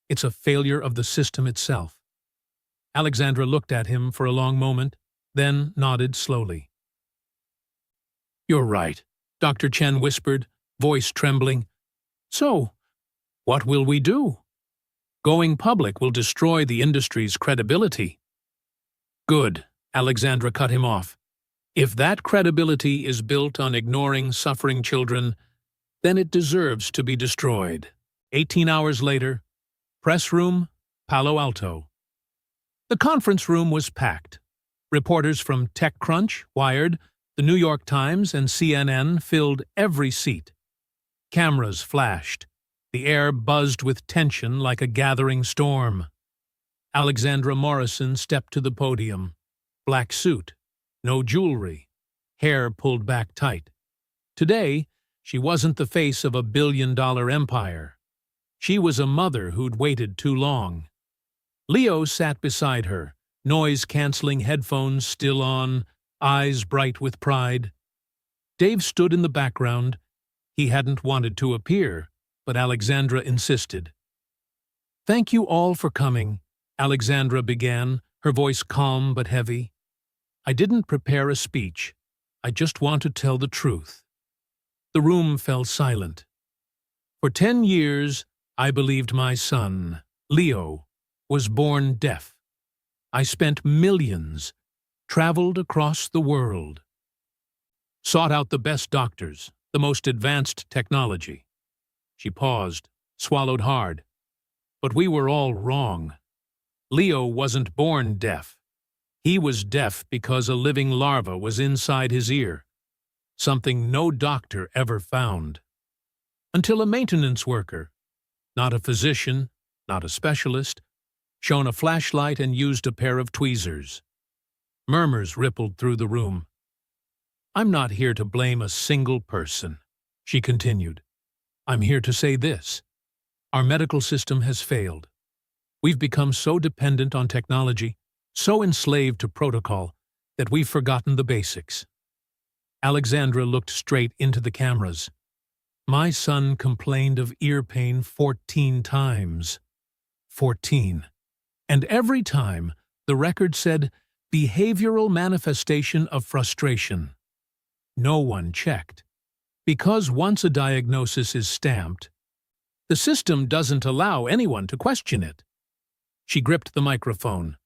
[SPEAKER 1] It's a failure of the system itself. Alexandra looked at him for a long moment, then nodded slowly. You're right, Dr. Chen whispered, voice trembling. So, what will we do? Going public will destroy the industry's credibility. Good, Alexandra cut him off. If that credibility is built on ignoring suffering children, then it deserves to be destroyed. 18 hours later, press room, Palo Alto. The conference room was packed. Reporters from TechCrunch, Wired, the New York Times, and CNN filled every seat. Cameras flashed. The air buzzed with tension like a gathering storm. Alexandra Morrison stepped to the podium. Black suit, no jewelry, hair pulled back tight. Today, she wasn't the face of a billion-dollar empire. She was a mother who'd waited too long. Leo sat beside her, noise-canceling headphones still on, eyes bright with pride. Dave stood in the background. He hadn't wanted to appear, but Alexandra insisted. Thank you all for coming, Alexandra began, her voice calm but heavy. I didn't prepare a speech. I just want to tell the truth. The room fell silent. For 10 years, I believed my son, Leo, was born deaf. I spent millions, traveled across the world, sought out the best doctors, the most advanced technology. She paused, swallowed hard. But we were all wrong. Leo wasn't born deaf. He was deaf because a living larva was inside his ear, something no doctor ever found. Until a maintenance worker, not a physician, not a specialist, shone a flashlight and used a pair of tweezers. Murmurs rippled through the room. I'm not here to blame a single person, she continued. I'm here to say this. Our medical system has failed. We've become so dependent on technology, so enslaved to protocol, that we've forgotten the basics. Alexandra looked straight into the cameras. My son complained of ear pain 14 times. 14. And every time, the record said, behavioral manifestation of frustration. No one checked. Because once a diagnosis is stamped, the system doesn't allow anyone to question it. She gripped the microphone.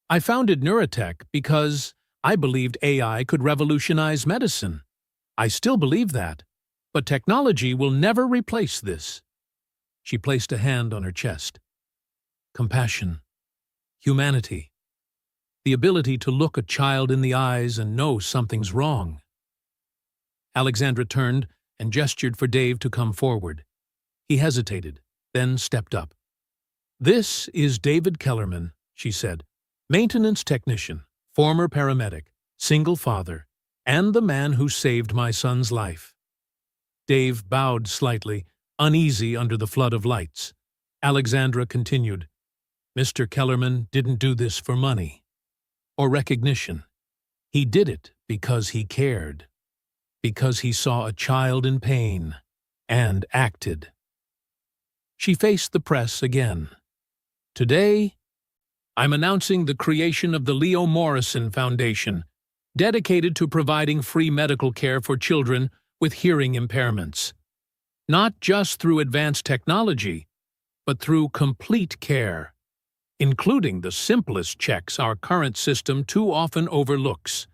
[SPEAKER 1] I founded Neurotech because I believed AI could revolutionize medicine. I still believe that, but technology will never replace this. She placed a hand on her chest. Compassion, humanity, the ability to look a child in the eyes and know something's wrong. Alexandra turned and gestured for Dave to come forward. He hesitated, then stepped up. This is David Kellerman, she said, maintenance technician, former paramedic, single father, and the man who saved my son's life. Dave bowed slightly, uneasy under the flood of lights. Alexandra continued, Mr. Kellerman didn't do this for money or recognition. He did it because he cared, because he saw a child in pain and acted. She faced the press again. Today, I'm announcing the creation of the Leo Morrison Foundation, dedicated to providing free medical care for children with hearing impairments. not just through advanced technology, but through complete care, including the simplest checks our current system too often overlooks.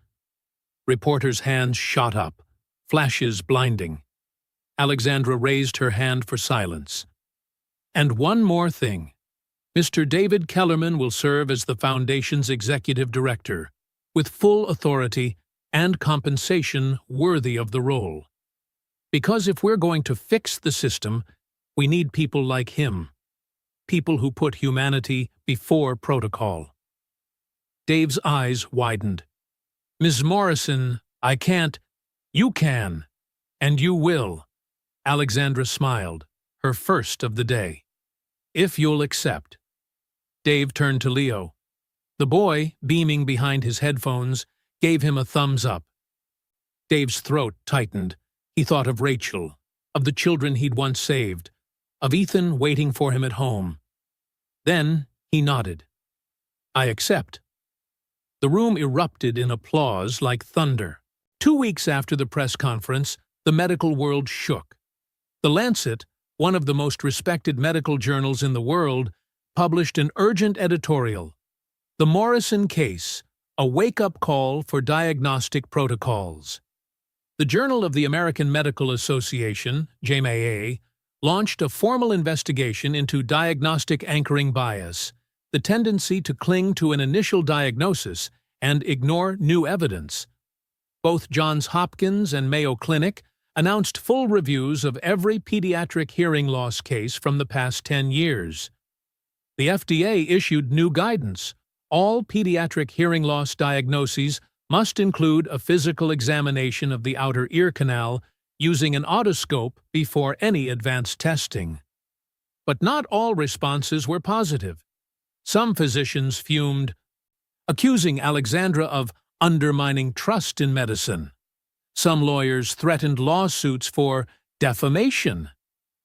[SPEAKER 1] Reporters' hands shot up, flashes blinding. Alexandra raised her hand for silence. And one more thing. Mr. David Kellerman will serve as the Foundation's executive director, with full authority and compensation worthy of the role. Because if we're going to fix the system, we need people like him. People who put humanity before protocol. Dave's eyes widened. Ms. Morrison, I can't. You can. And you will. Alexandra smiled, her first of the day. If you'll accept. Dave turned to Leo. The boy, beaming behind his headphones, gave him a thumbs up. Dave's throat tightened. He thought of Rachel, of the children he'd once saved, of Ethan waiting for him at home. Then he nodded. I accept. The room erupted in applause like thunder. 2 weeks after the press conference, the medical world shook. The Lancet, one of the most respected medical journals in the world, published an urgent editorial. The Morrison Case, a wake-up call for diagnostic protocols. The Journal of the American Medical Association, JMAA, launched a formal investigation into diagnostic anchoring bias, the tendency to cling to an initial diagnosis and ignore new evidence. Both Johns Hopkins and Mayo Clinic announced full reviews of every pediatric hearing loss case from the past 10 years. The FDA issued new guidance. All pediatric hearing loss diagnoses must include a physical examination of the outer ear canal using an otoscope before any advanced testing. But not all responses were positive. Some physicians fumed, accusing Alexandra of undermining trust in medicine. Some lawyers threatened lawsuits for defamation.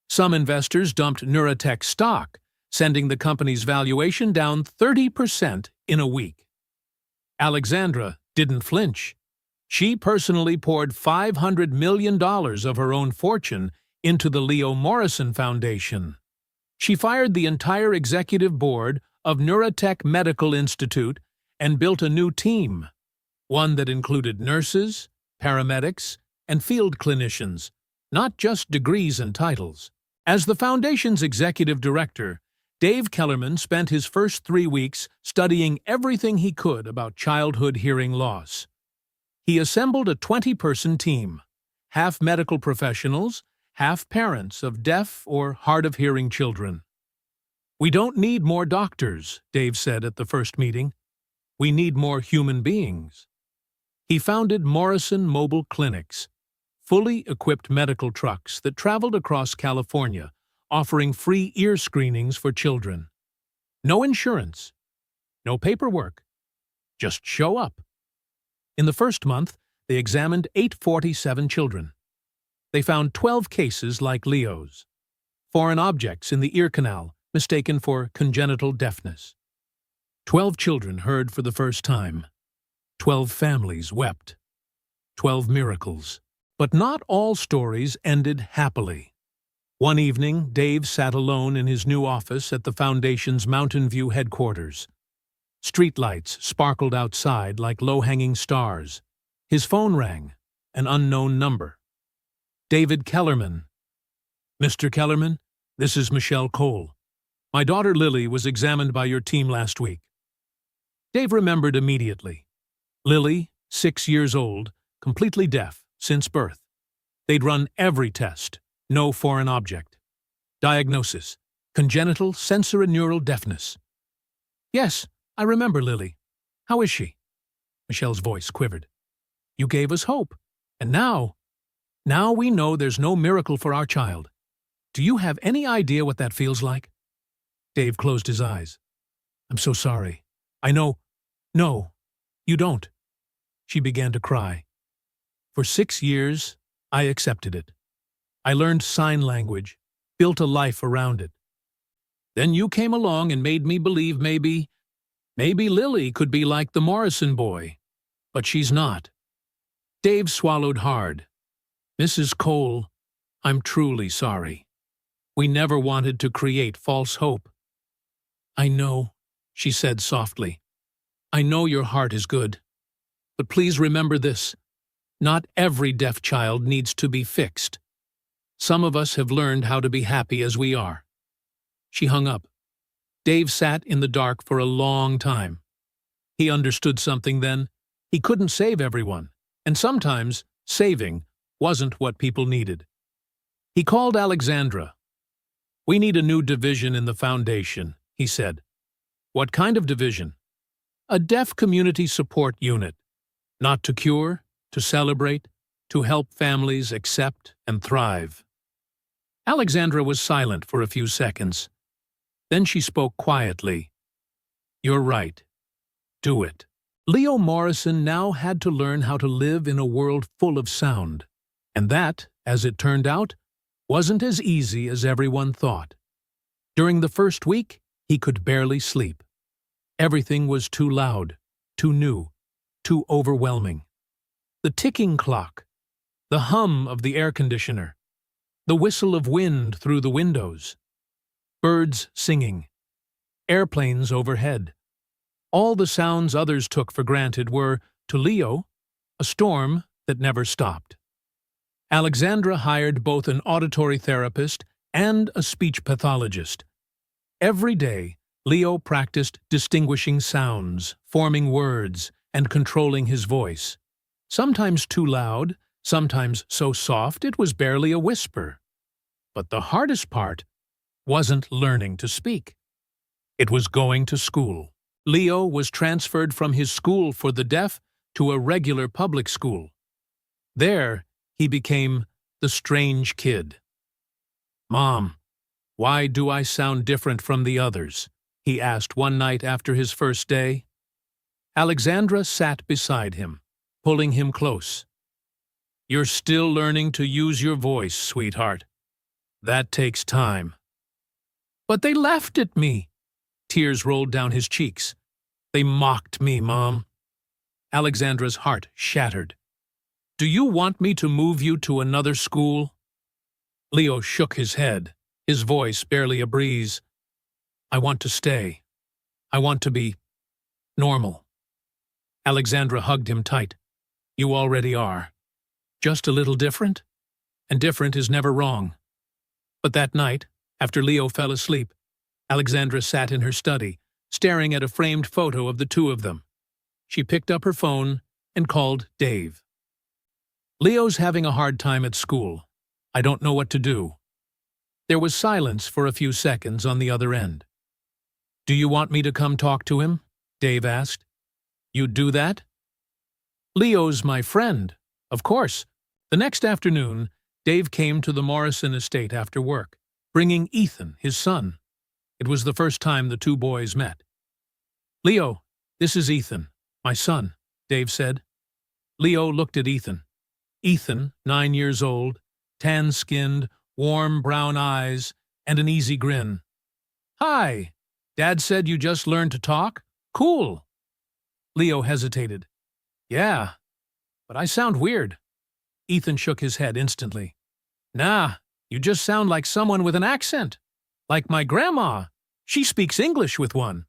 [SPEAKER 1] Some investors dumped Neurotech stock, sending the company's valuation down 30% in a week. Alexandra didn't flinch. She personally poured $500 million of her own fortune into the Leo Morrison Foundation. She fired the entire executive board of Neurotech Medical Institute and built a new team, one that included nurses, paramedics, and field clinicians, not just degrees and titles. As the Foundation's executive director, Dave Kellerman spent his first 3 weeks studying everything he could about childhood hearing loss. He assembled a 20-person team, half medical professionals, half parents of deaf or hard-of-hearing children. We don't need more doctors, Dave said at the first meeting. We need more human beings. He founded Morrison Mobile Clinics, fully equipped medical trucks that traveled across California, offering free ear screenings for children. No insurance, no paperwork, just show up. In the first month, they examined 847 children. They found 12 cases like Leo's. Foreign objects in the ear canal, mistaken for congenital deafness. 12 children heard for the first time. 12 families wept. 12 miracles. But not all stories ended happily. One evening, Dave sat alone in his new office at the Foundation's Mountain View headquarters. Streetlights sparkled outside like low-hanging stars. His phone rang, an unknown number. David Kellerman. Mr. Kellerman, this is Michelle Cole. My daughter Lily was examined by your team last week. Dave remembered immediately. Lily, 6 years old, completely deaf since birth. They'd run every test, no foreign object. Diagnosis, congenital sensorineural deafness. Yes, I remember Lily. How is she? Michelle's voice quivered. You gave us hope. And now we know there's no miracle for our child. Do you have any idea what that feels like? Dave closed his eyes. I'm so sorry. I know. No, you don't. She began to cry. For 6 years, I accepted it. I learned sign language, built a life around it. Then you came along and made me believe maybe Lily could be like the Morrison boy. But she's not. Dave swallowed hard. Mrs. Cole, I'm truly sorry. We never wanted to create false hope. I know, she said softly. I know your heart is good. But please remember this. Not every deaf child needs to be fixed. Some of us have learned how to be happy as we are. She hung up. Dave sat in the dark for a long time. He understood something then. He couldn't save everyone, and sometimes saving wasn't what people needed. He called Alexandra. We need a new division in the foundation, he said. What kind of division? A deaf community support unit. Not to cure, to celebrate, to help families accept and thrive. Alexandra was silent for a few seconds. Then she spoke quietly. You're right. Do it. Leo Morrison now had to learn how to live in a world full of sound. And that, as it turned out, wasn't as easy as everyone thought. During the first week, he could barely sleep. Everything was too loud, too new, too overwhelming. The ticking clock, the hum of the air conditioner, the whistle of wind through the windows, birds singing, airplanes overhead. All the sounds others took for granted were, to Leo, a storm that never stopped. Alexandra hired both an auditory therapist and a speech pathologist. Every day, Leo practiced distinguishing sounds, forming words, and controlling his voice. Sometimes too loud, sometimes so soft it was barely a whisper. But the hardest part wasn't learning to speak. It was going to school. Leo was transferred from his school for the deaf to a regular public school. There, he became the strange kid. Mom, why do I sound different from the others? He asked one night after his first day. Alexandra sat beside him, pulling him close. You're still learning to use your voice, sweetheart. That takes time. But they laughed at me. Tears rolled down his cheeks. They mocked me, Mom. Alexandra's heart shattered. Do you want me to move you to another school? Leo shook his head, his voice barely a breeze. I want to stay. I want to be normal. Alexandra hugged him tight. You already are. Just a little different? And different is never wrong. But that night, after Leo fell asleep, Alexandra sat in her study, staring at a framed photo of the two of them. She picked up her phone and called Dave. Leo's having a hard time at school. I don't know what to do. There was silence for a few seconds on the other end. Do you want me to come talk to him? Dave asked. You'd do that? Leo's my friend. Of course. The next afternoon, Dave came to the Morrison estate after work, bringing Ethan, his son. It was the first time the two boys met. Leo, this is Ethan, my son, Dave said. Leo looked at Ethan. Ethan, 9 years old, tan-skinned, warm brown eyes, and an easy grin. Hi, Dad said you just learned to talk? Cool. Leo hesitated. Yeah, but I sound weird. Ethan shook his head instantly. Nah, you just sound like someone with an accent. Like my grandma. She speaks English with one.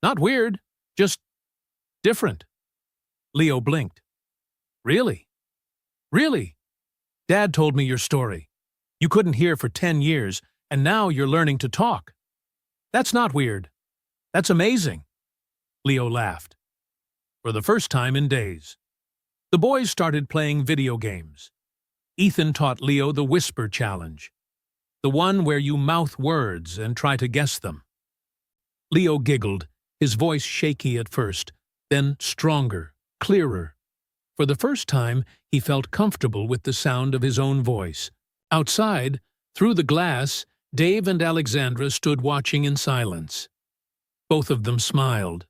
[SPEAKER 1] Not weird, just different. Leo blinked. Really? Really? Dad told me your story. You couldn't hear for 10 years, and now you're learning to talk. That's not weird. That's amazing. Leo laughed. For the first time in days. The boys started playing video games. Ethan taught Leo the Whisper Challenge, the one where you mouth words and try to guess them. Leo giggled, his voice shaky at first, then stronger, clearer. For the first time, he felt comfortable with the sound of his own voice. Outside, through the glass, Dave and Alexandra stood watching in silence. Both of them smiled.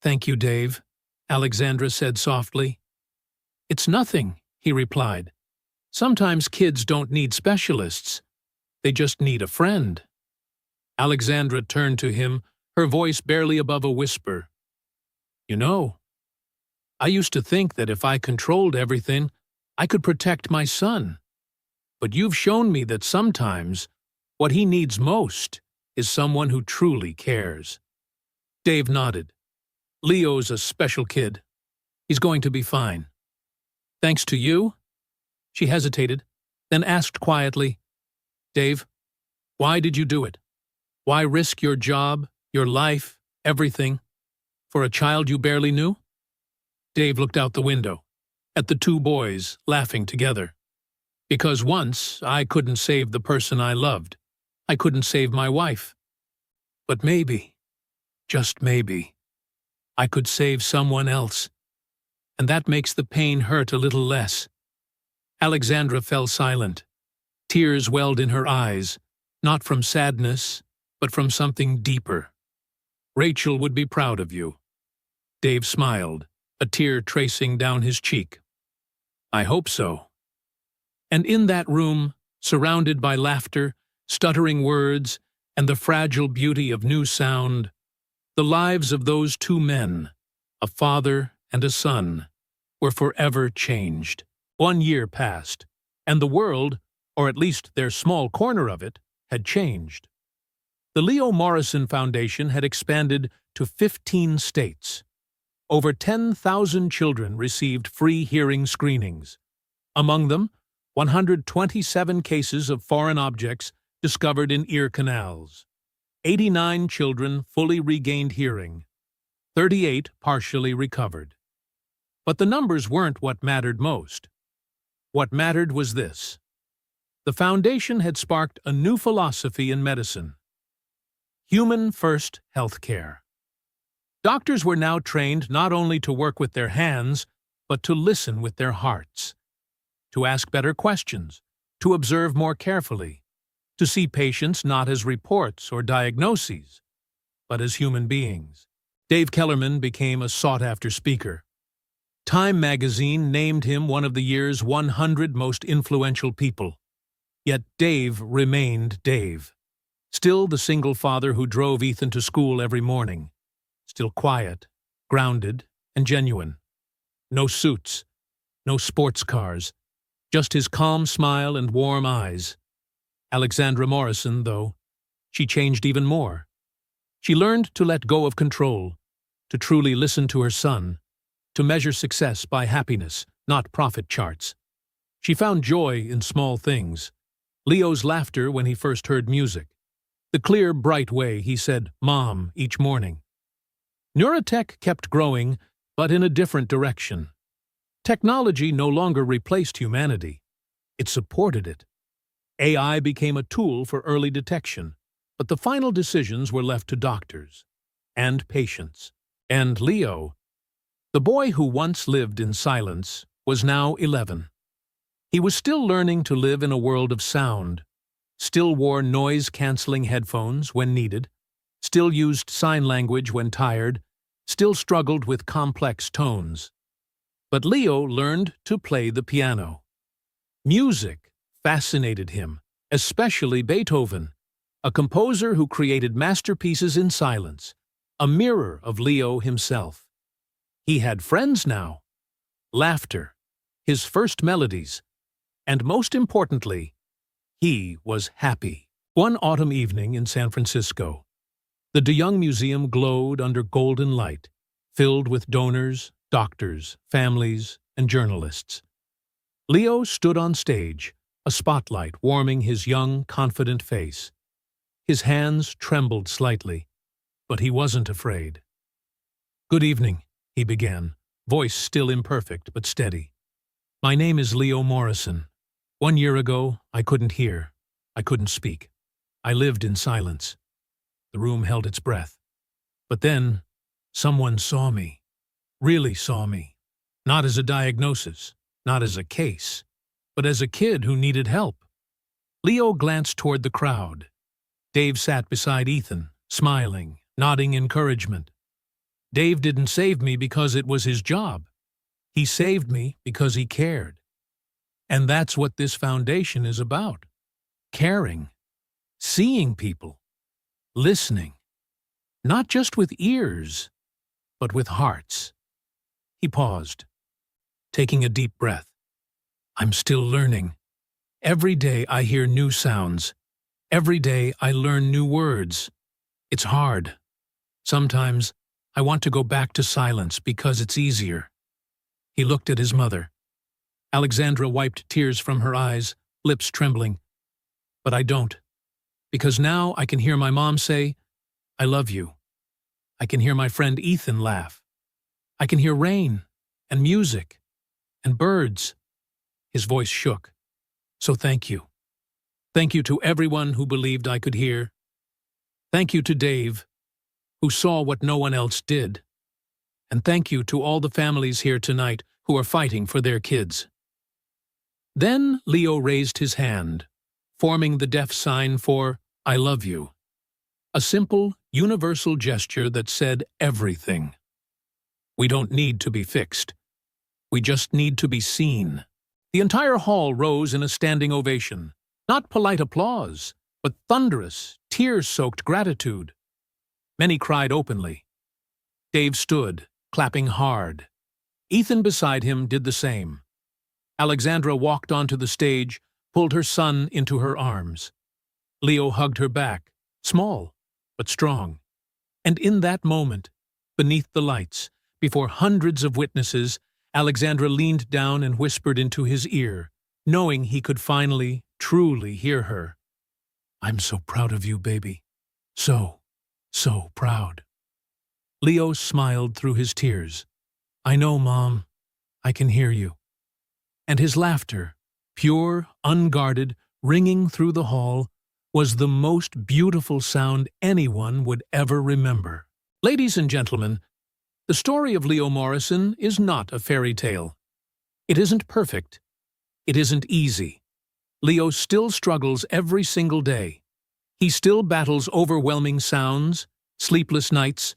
[SPEAKER 1] Thank you, Dave, Alexandra said softly. It's nothing, he replied. Sometimes kids don't need specialists. They just need a friend. Alexandra turned to him, her voice barely above a whisper. You know, I used to think that if I controlled everything, I could protect my son. But you've shown me that sometimes what he needs most is someone who truly cares. Dave nodded. Leo's a special kid. He's going to be fine. Thanks to you? She hesitated, then asked quietly, Dave, why did you do it? Why risk your job, your life, everything, for a child you barely knew? Dave looked out the window, at the two boys laughing together. Because once I couldn't save the person I loved. I couldn't save my wife. But maybe, just maybe, I could save someone else. And that makes the pain hurt a little less. Alexandra fell silent. Tears welled in her eyes, not from sadness, but from something deeper. Rachel would be proud of you. Dave smiled, a tear tracing down his cheek. I hope so. And in that room, surrounded by laughter, stuttering words, and the fragile beauty of new sound, the lives of those two men, a father and a son, were forever changed. 1 year passed, and the world, or at least their small corner of it, had changed. The Leo Morrison Foundation had expanded to 15 states. Over 10,000 children received free hearing screenings. Among them, 127 cases of foreign objects discovered in ear canals. 89 children fully regained hearing. 38 partially recovered. But the numbers weren't what mattered most. What mattered was this. The foundation had sparked a new philosophy in medicine. Human-first healthcare. Doctors were now trained not only to work with their hands, but to listen with their hearts, to ask better questions, to observe more carefully, to see patients not as reports or diagnoses, but as human beings. Dave Kellerman became a sought-after speaker. Time magazine named him one of the year's 100 most influential people. Yet Dave remained Dave. Still the single father who drove Ethan to school every morning. Still quiet, grounded, and genuine. No suits, no sports cars, just his calm smile and warm eyes. Alexandra Morrison, though, she changed even more. She learned to let go of control, to truly listen to her son, to measure success by happiness, not profit charts. She found joy in small things. Leo's laughter when he first heard music. The clear, bright way he said, "Mom," each morning. Neurotech kept growing, but in a different direction. Technology no longer replaced humanity. It supported it. AI became a tool for early detection, but the final decisions were left to doctors and patients. And Leo, the boy who once lived in silence, was now 11. He was still learning to live in a world of sound, still wore noise-canceling headphones when needed, still used sign language when tired, still struggled with complex tones. But Leo learned to play the piano. Music fascinated him, especially Beethoven, a composer who created masterpieces in silence, a mirror of Leo himself. He had friends now, laughter, his first melodies, and most importantly, he was happy. One autumn evening in San Francisco, the De Young Museum glowed under golden light, filled with donors, doctors, families, and journalists. Leo stood on stage, a spotlight warming his young, confident face. His hands trembled slightly, but he wasn't afraid. "Good evening," he began, voice still imperfect but steady. "My name is Leo Morrison. 1 year ago, I couldn't hear. I couldn't speak. I lived in silence." The room held its breath. But then, someone saw me. Really saw me. Not as a diagnosis, not as a case, but as a kid who needed help. Leo glanced toward the crowd. Dave sat beside Ethan, smiling, nodding encouragement. Dave didn't save me because it was his job. He saved me because he cared. And that's what this foundation is about. Caring. Seeing people. Listening. Not just with ears, but with hearts. He paused, taking a deep breath. "I'm still learning." Every day I hear new sounds. Every day I learn new words. It's hard. Sometimes I want to go back to silence because it's easier." He looked at his mother. Alexandra wiped tears from her eyes, lips trembling. "But I don't. Because now I can hear my mom say, 'I love you.' I can hear my friend Ethan laugh. I can hear rain and music and birds." His voice shook. "So thank you. Thank you to everyone who believed I could hear. Thank you to Dave, who saw what no one else did. And thank you to all the families here tonight who are fighting for their kids." Then Leo raised his hand, forming the deaf sign for "I love you." A simple, universal gesture that said everything. We don't need to be fixed. We just need to be seen. The entire hall rose in a standing ovation. Not polite applause, but thunderous, tear-soaked gratitude. Many cried openly. Dave stood, clapping hard. Ethan beside him did the same. Alexandra walked onto the stage, pulled her son into her arms. Leo hugged her back, small but strong. And in that moment, beneath the lights, before hundreds of witnesses, Alexandra leaned down and whispered into his ear, knowing he could finally, truly hear her. "I'm so proud of you, baby. So proud." Leo smiled through his tears. "I know, Mom. I can hear you." And his laughter, pure, unguarded, ringing through the hall, was the most beautiful sound anyone would ever remember. Ladies and gentlemen, the story of Leo Morrison is not a fairy tale. It isn't perfect. It isn't easy. Leo still struggles every single day. He still battles overwhelming sounds, sleepless nights,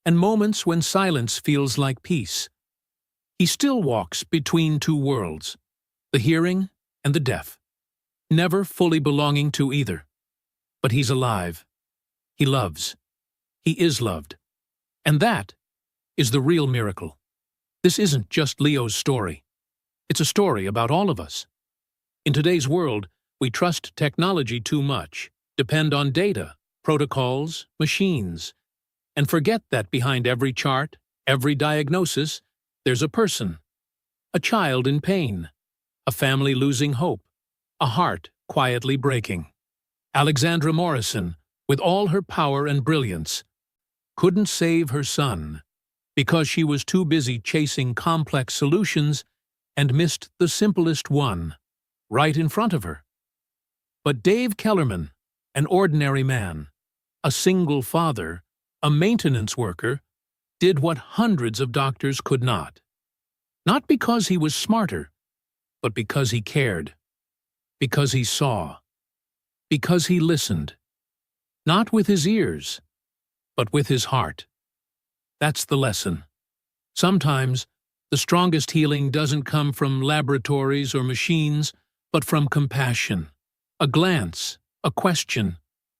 [SPEAKER 1] and moments when silence feels like peace. He still walks between two worlds, the hearing and the deaf, never fully belonging to either. But he's alive. He loves. He is loved. And that is the real miracle. This isn't just Leo's story. It's a story about all of us. In today's world, we trust technology too much, depend on data, protocols, machines, and forget that behind every chart, every diagnosis, there's a person. A child in pain. A family losing hope. A heart quietly breaking. Alexandra Morrison, with all her power and brilliance, couldn't save her son because she was too busy chasing complex solutions and missed the simplest one, right in front of her. But Dave Kellerman, an ordinary man, a single father, a maintenance worker, did what hundreds of doctors could not. Not because he was smarter, but because he cared, because he saw, because he listened. Not with his ears, but with his heart. That's the lesson. Sometimes, the strongest healing doesn't come from laboratories or machines, but from compassion. A glance, a question,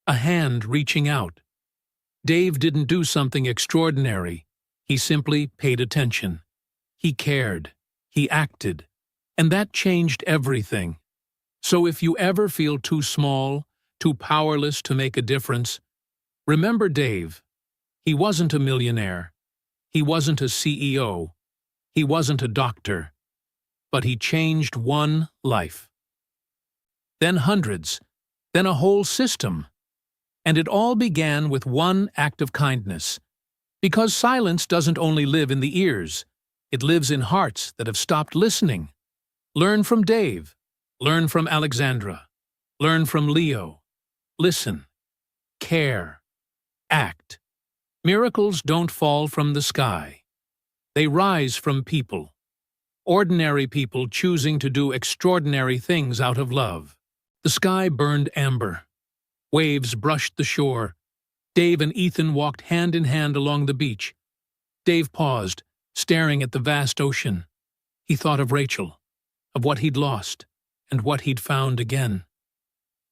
[SPEAKER 1] a hand reaching out. Dave didn't do something extraordinary. He simply paid attention. He cared. He acted. And that changed everything. So if you ever feel too small, too powerless to make a difference, remember Dave. He wasn't a millionaire. He wasn't a CEO. He wasn't a doctor. But he changed one life. Then hundreds. Then a whole system. And it all began with one act of kindness. Because silence doesn't only live in the ears. It lives in hearts that have stopped listening. Learn from Dave. Learn from Alexandra. Learn from Leo. Listen. Care. Act. Miracles don't fall from the sky. They rise from people. Ordinary people choosing to do extraordinary things out of love. The sky burned amber. Waves brushed the shore. Dave and Ethan walked hand in hand along the beach. Dave paused, staring at the vast ocean. He thought of Rachel, of what he'd lost, and what he'd found again.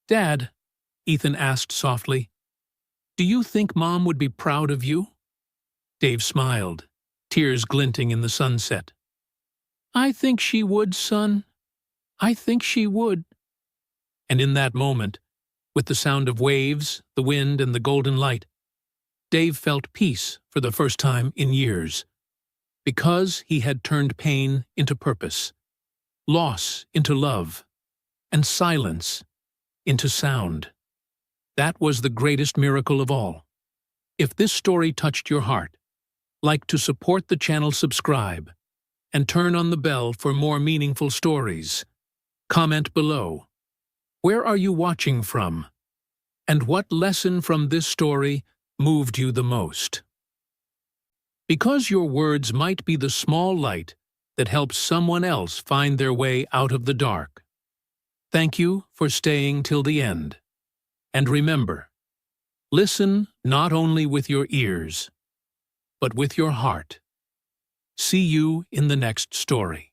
[SPEAKER 1] "Dad," Ethan asked softly, "do you think Mom would be proud of you?" Dave smiled, tears glinting in the sunset. "I think she would, son. I think she would." And in that moment, with the sound of waves, the wind, and the golden light, Dave felt peace for the first time in years, because he had turned pain into purpose, loss into love, and silence into sound. That was the greatest miracle of all. If this story touched your heart, like to support the channel, subscribe, and turn on the bell for more meaningful stories. Comment below. Where are you watching from? And what lesson from this story moved you the most? Because your words might be the small light that helps someone else find their way out of the dark. Thank you for staying till the end. And remember, listen not only with your ears, but with your heart. See you in the next story.